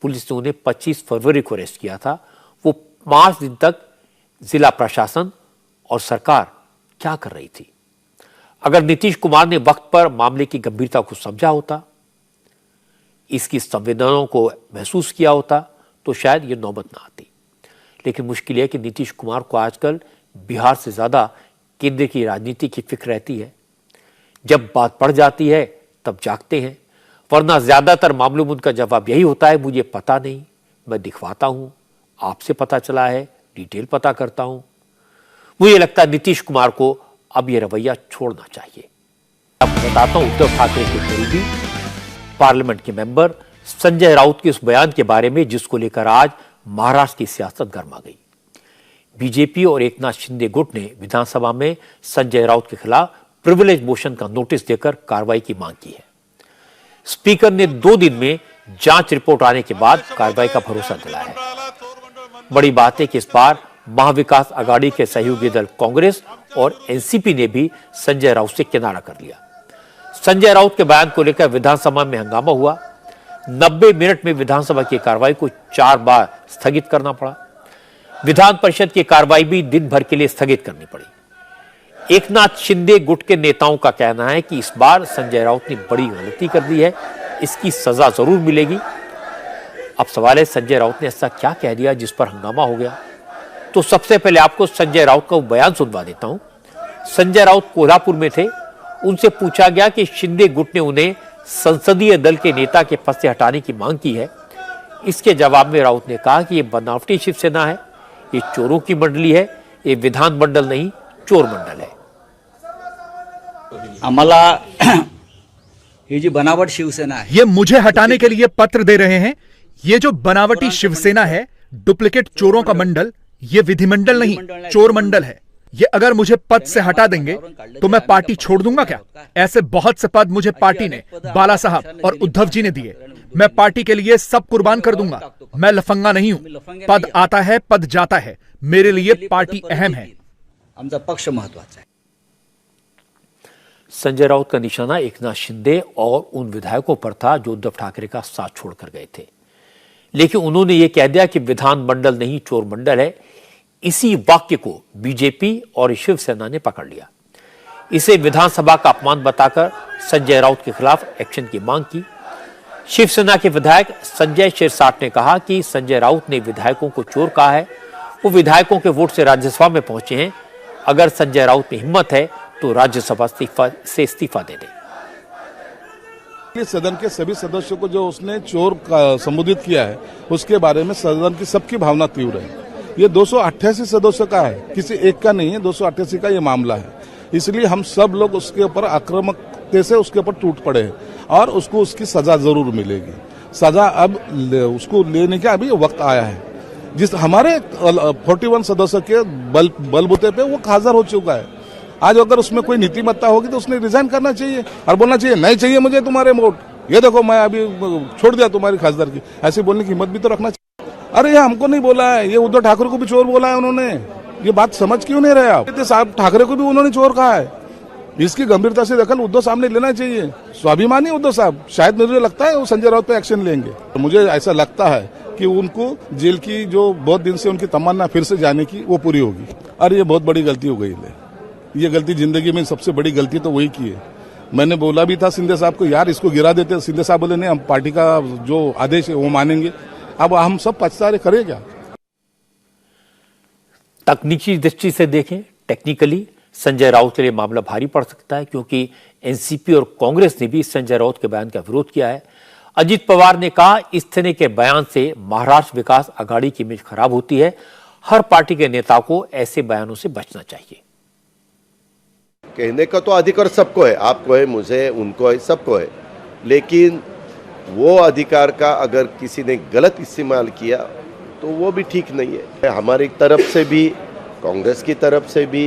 [SPEAKER 1] पुलिस ने उन्हें 25 फरवरी को अरेस्ट किया था। वो 5 दिन तक जिला प्रशासन और सरकार क्या कर रही थी? अगर नीतीश कुमार ने वक्त पर मामले की गंभीरता को समझा होता, इसकी संवेदनाओं को महसूस किया होता तो शायद ये नौबत ना आती। लेकिन मुश्किल है कि नीतीश कुमार को आजकल बिहार से ज्यादा केंद्र की राजनीति की फिक्र रहती है। जब बात पड़ जाती है तब जागते हैं, वरना ज्यादातर मामलों में उनका जवाब यही होता है, मुझे पता नहीं, मैं दिखवाता हूं, आपसे पता चला है, डिटेल पता करता हूं। मुझे लगता है नीतीश कुमार को अब यह रवैया छोड़ना चाहिए। अब बताता हूं उद्धव ठाकरे के करीबी पार्लियामेंट के मेंबर संजय राउत के उस बयान के बारे में जिसको लेकर आज महाराष्ट्र की सियासत गर्मा गई। बीजेपी और एकनाथ शिंदे गुट ने विधानसभा में संजय राउत के खिलाफ प्रिविलेज मोशन का नोटिस देकर कार्रवाई की मांग की है। स्पीकर ने 2 दिन में जांच रिपोर्ट आने के बाद कार्रवाई का भरोसा दिलाया है। बड़ी बात है कि इस बार महाविकास आघाड़ी के सहयोगी दल कांग्रेस और एनसीपी ने भी संजय राउत से किनारा कर लिया। संजय राउत के बयान को लेकर विधानसभा में हंगामा हुआ। 90 मिनट में विधानसभा की कार्रवाई को 4 बार स्थगित करना पड़ा। विधान परिषद की कार्रवाई भी दिन भर के लिए स्थगित करनी पड़ी। एकनाथ शिंदे गुट के नेताओं का कहना है कि इस बार संजय राउत ने बड़ी गलती कर दी है, इसकी सजा जरूर मिलेगी। अब सवाल है, संजय राउत ने ऐसा क्या कह दिया जिस पर हंगामा हो गया? तो सबसे पहले आपको संजय राउत का बयान सुनवा देता हूं। संजय राउत कोल्हापुर में थे। उनसे पूछा गया कि शिंदे गुट ने उन्हें संसदीय दल के नेता के पद से हटाने की मांग की है। इसके जवाब में राउत ने कहा कि यह बनावटी शिवसेना है, ये चोरों की मंडली है, ये विधान मंडल नहीं चोर मंडल है।
[SPEAKER 17] आम्हाला ये जी बनावट शिवसेना है,
[SPEAKER 19] ये मुझे हटाने के लिए पत्र दे रहे हैं। ये जो बनावटी शिवसेना है, डुप्लीकेट चोरों का मंडल, ये विधिमंडल नहीं चोर मंडल है। ये अगर मुझे पद से हटा देंगे तो मैं पार्टी छोड़ दूंगा क्या? ऐसे बहुत से पद मुझे पार्टी ने, बाला साहब और उद्धव जी ने दिए। मैं पार्टी के लिए सब कुर्बान कर दूंगा। मैं लफंगा नहीं हूं। पद आता है, पद जाता है। मेरे लिए पार्टी अहम है।
[SPEAKER 17] आमचा पक्ष महत्वाचा है।
[SPEAKER 1] संजय राउत का निशाना एकनाथ शिंदे और उन विधायकों पर था जो उद्धव ठाकरे का साथ छोड़कर गए थे। लेकिन उन्होंने यह कह दिया कि विधान मंडल नहीं चोर मंडल है। इसी वाक्य को बीजेपी और शिवसेना ने पकड़ लिया। इसे विधानसभा का अपमान बताकर संजय राउत के खिलाफ एक्शन की मांग की। शिवसेना के विधायक संजय शिरसाट ने कहा कि संजय राउत ने विधायकों को चोर कहा है। वो विधायकों के वोट से राज्यसभा में पहुंचे हैं। अगर संजय राउत में हिम्मत है तो राज्यसभा से इस्तीफा दे दें।
[SPEAKER 20] सदन के सभी सदस्यों को जो उसने चोर संबोधित किया है, उसके बारे में सदन की सबकी भावना तीव्र है। ये 288 सदस्यों का है, किसी एक का नहीं है, 288 का ये मामला है। इसलिए हम सब लोग उसके ऊपर आक्रामकता से उसके ऊपर टूट पड़े हैं और उसको उसकी सजा जरूर मिलेगी। सजा अब उसको लेने का अभी वक्त आया है। जिस हमारे 41 सदस्यों के बलबूते पे वो हाजिर हो चुका है। आज अगर उसमें कोई नीतिमत्ता होगी तो उसने रिजाइन करना चाहिए और बोलना चाहिए नहीं चाहिए मुझे तुम्हारे वोट, ये देखो मैं अभी छोड़ दिया तुम्हारी खासदार की। ऐसे बोलने की हिम्मत भी तो रखना चाहिए। अरे ये हमको नहीं बोला है, ये उद्धव ठाकरे को भी चोर बोला है उन्होंने। ये बात समझ क्यों नहीं रहे आप? साहब ठाकरे को भी उन्होंने चोर कहा है। इसकी गंभीरता से दखल उद्धव साहब ने लेना चाहिए। स्वाभिमानी उद्धव साहब, शायद मुझे लगता है वो संजय राउत पे एक्शन लेंगे। मुझे ऐसा लगता है कि उनको जेल की जो बहुत दिन से उनकी तमन्ना फिर से जाने की वो पूरी होगी। अरे ये बहुत बड़ी गलती हो गई है। ये गलती जिंदगी में सबसे बड़ी गलती तो वही की है। मैंने बोला भी था शिंदे साहब को, यार इसको गिरा देते। शिंदे साहब बोले नहीं, हम पार्टी का जो आदेश है वो मानेंगे। अब हम सब पछता करें क्या?
[SPEAKER 1] तकनीकी दृष्टि से देखें, टेक्निकली संजय राउत के लिए मामला भारी पड़ सकता है, क्योंकि एनसीपी और कांग्रेस ने भी संजय राउत के बयान का विरोध किया है। अजित पवार ने कहा, इस तरह के बयान से महाराष्ट्र विकास अघाड़ी की इमेज खराब होती है। हर पार्टी के नेता को ऐसे बयानों से बचना चाहिए।
[SPEAKER 21] कहने का तो अधिकार सबको है, आपको है, मुझे, उनको है, सबको है। लेकिन वो अधिकार का अगर किसी ने गलत इस्तेमाल किया तो वो भी ठीक नहीं है। हमारी तरफ से भी, कांग्रेस की तरफ से भी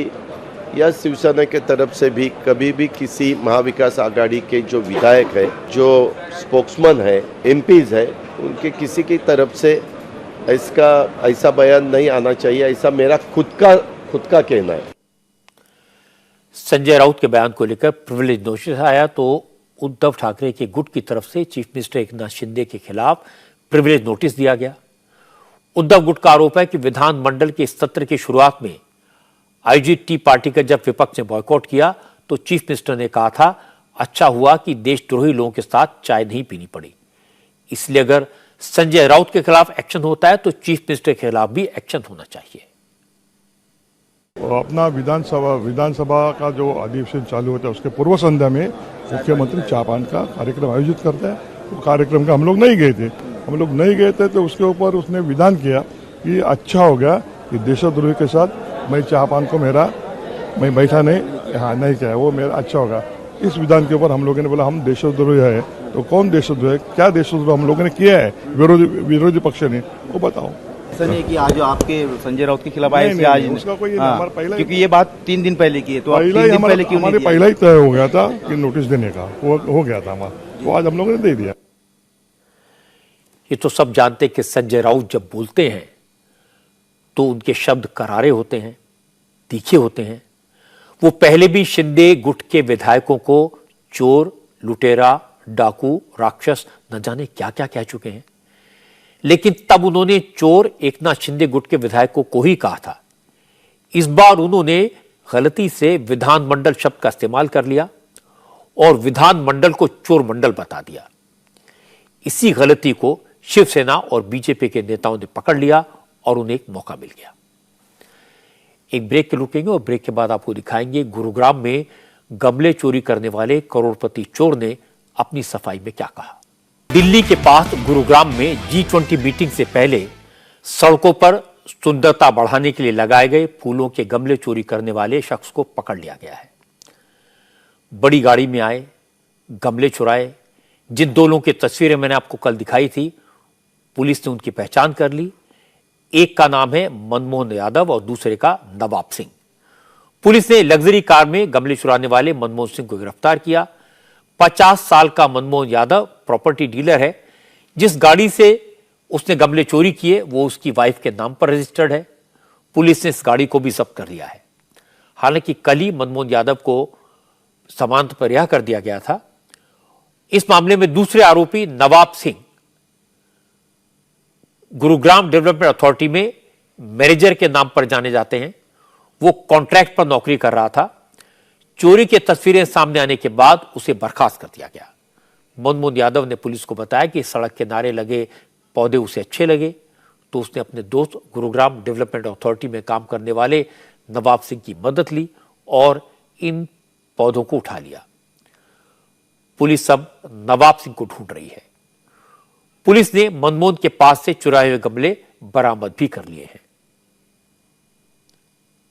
[SPEAKER 21] या शिवसेना की तरफ से भी कभी भी किसी महाविकास आघाड़ी के जो विधायक है, जो स्पोक्समैन है, एमपीज है, उनके किसी की तरफ से ऐसा बयान नहीं आना चाहिए। ऐसा मेरा खुद का कहना है।
[SPEAKER 1] संजय राउत के बयान को लेकर प्रिविलेज नोटिस आया तो उद्धव ठाकरे के गुट की तरफ से चीफ मिनिस्टर एकनाथ शिंदे के खिलाफ प्रिविलेज नोटिस दिया गया। उद्धव गुट का आरोप है कि विधानमंडल के सत्र की शुरुआत में आईजीटी पार्टी का जब विपक्ष ने बॉयकॉट किया तो चीफ मिनिस्टर ने कहा था, अच्छा हुआ कि देशद्रोही लोगों के साथ चाय नहीं पीनी पड़ी। इसलिए अगर संजय राउत के खिलाफ एक्शन होता है तो चीफ मिनिस्टर के खिलाफ भी एक्शन होना चाहिए।
[SPEAKER 22] अपना विधानसभा का जो अधिवेशन चालू होता है उसके पूर्व संध्या में मुख्यमंत्री चापान का कार्यक्रम आयोजित करता है। तो कार्यक्रम का हम लोग नहीं गए थे तो उसके ऊपर उसने विधान किया कि अच्छा हो गया कि देशद्रोही के साथ मैं चापान को मैं बैठा नहीं किया, वो मेरा अच्छा होगा। इस विधान के ऊपर हम लोगों ने बोला हम देशद्रोही है, तो कौन देशद्रोही है, क्या देशद्रोह हम लोगों ने किया है विरोधी पक्ष ने, वो बताओ।
[SPEAKER 23] ऐसा नहीं कि आज आपके संजय राउत के खिलाफ आए आज क्योंकि ये बात 3 दिन पहले की है, तो
[SPEAKER 22] हमारे पहला ही तय हो गया था कि नोटिस देने का हो गया था हमारा, तो आज हम लोगों ने दे दिया।
[SPEAKER 1] ये तो सब जानते हैं कि संजय राउत जब बोलते हैं तो उनके शब्द करारे होते हैं, तीखे होते हैं। वो पहले भी शिंदे गुट के विधायकों को चोर, लुटेरा, डाकू, राक्षस न जाने क्या क्या कह चुके हैं, लेकिन तब उन्होंने चोर एकनाथ शिंदे गुट के विधायकों को ही कहा था। इस बार उन्होंने गलती से विधानमंडल शब्द का इस्तेमाल कर लिया और विधानमंडल को चोर मंडल बता दिया। इसी गलती को शिवसेना और बीजेपी के नेताओं ने पकड़ लिया और उन्हें एक मौका मिल गया। एक ब्रेक के रुकेंगे और ब्रेक के बाद आपको दिखाएंगे गुरुग्राम में गमले चोरी करने वाले करोड़पति चोर ने अपनी सफाई में क्या कहा। दिल्ली के पास गुरुग्राम में G20 मीटिंग से पहले सड़कों पर सुंदरता बढ़ाने के लिए लगाए गए फूलों के गमले चोरी करने वाले शख्स को पकड़ लिया गया है। बड़ी गाड़ी में आए, गमले चुराए। जिन दो लोगों की तस्वीरें मैंने आपको कल दिखाई थी, पुलिस ने उनकी पहचान कर ली। एक का नाम है मनमोहन यादव और दूसरे का नवाब सिंह। पुलिस ने लग्जरी कार में गमले चुराने वाले मनमोहन सिंह को गिरफ्तार किया। 50 साल का मनमोहन यादव प्रॉपर्टी डीलर है। जिस गाड़ी से उसने गमले चोरी किए वो उसकी वाइफ के नाम पर रजिस्टर्ड है। पुलिस ने इस गाड़ी को भी जब्त कर लिया है। हालांकि कल ही मनमोहन यादव को जमानत पर रिहा कर दिया गया था। इस मामले में दूसरे आरोपी नवाब सिंह गुरुग्राम डेवलपमेंट अथॉरिटी में मैनेजर के नाम पर जाने जाते हैं। वो कॉन्ट्रैक्ट पर नौकरी कर रहा था। चोरी की तस्वीरें सामने आने के बाद उसे बर्खास्त कर दिया गया। मनमोहन यादव ने पुलिस को बताया कि सड़क किनारे लगे पौधे उसे अच्छे लगे, तो उसने अपने दोस्त गुरुग्राम डेवलपमेंट अथॉरिटी में काम करने वाले नवाब सिंह की मदद ली और इन पौधों को उठा लिया। पुलिस अब नवाब सिंह को ढूंढ रही है। पुलिस ने मनमोहन के पास से चुराए हुए गमले बरामद भी कर लिए हैं।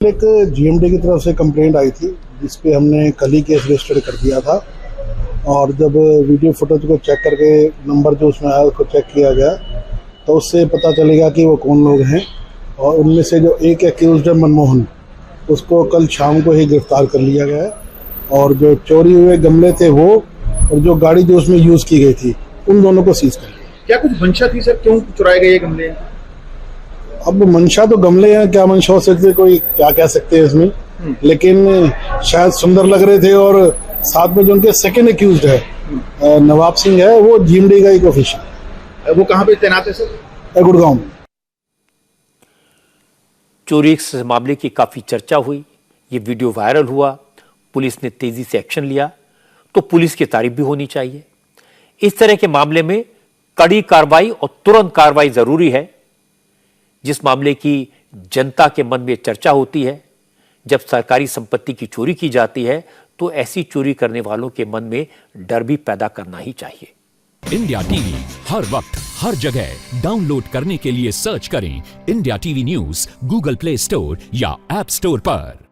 [SPEAKER 2] एक जीएमडी की तरफ से कंप्लेंट आई थी जिसपे हमने कल ही केस रजिस्टर कर दिया था, और जब वीडियो फुटेज को चेक करके नंबर जो उसमें आया उसको चेक किया गया तो उससे पता चलेगा कि वो कौन लोग हैं। और उनमें से जो एक एक्यूज्ड है मनमोहन, उसको कल शाम को ही गिरफ्तार कर लिया गया है। और जो चोरी हुए गमले थे वो और जो गाड़ी जो उसमें यूज की गई थी उन दोनों को सीज कर लिया।
[SPEAKER 3] क्या कुछ मंशा थी सर, क्यों चुराए गए ये गमले?
[SPEAKER 2] अब मंशा तो गमले हैं, क्या मंशा हो सकती है, कोई क्या कह सकते हैं इसमें, लेकिन शायद सुंदर लग रहे थे। और साथ में जो उनके सेकंड एक्यूज्ड है नवाब सिंह है, वो जीएमडी का एक ऑफिसर है।
[SPEAKER 3] वो कहाँ पे तैनात है सर?
[SPEAKER 2] गुड़गांव में।
[SPEAKER 1] चोरी के मामले की काफी चर्चा हुई, ये वीडियो वायरल हुआ, पुलिस ने तेजी से एक्शन लिया, तो पुलिस की तारीफ भी होनी चाहिए। इस तरह के मामले में कड़ी कार्रवाई और तुरंत कार्रवाई जरूरी है। जिस मामले की जनता के मन में चर्चा होती है, जब सरकारी संपत्ति की चोरी की जाती है, तो ऐसी चोरी करने वालों के मन में डर भी पैदा करना ही चाहिए।
[SPEAKER 5] इंडिया टीवी हर वक्त हर जगह डाउनलोड करने के लिए सर्च करें India TV news Google play store या ऐप स्टोर पर।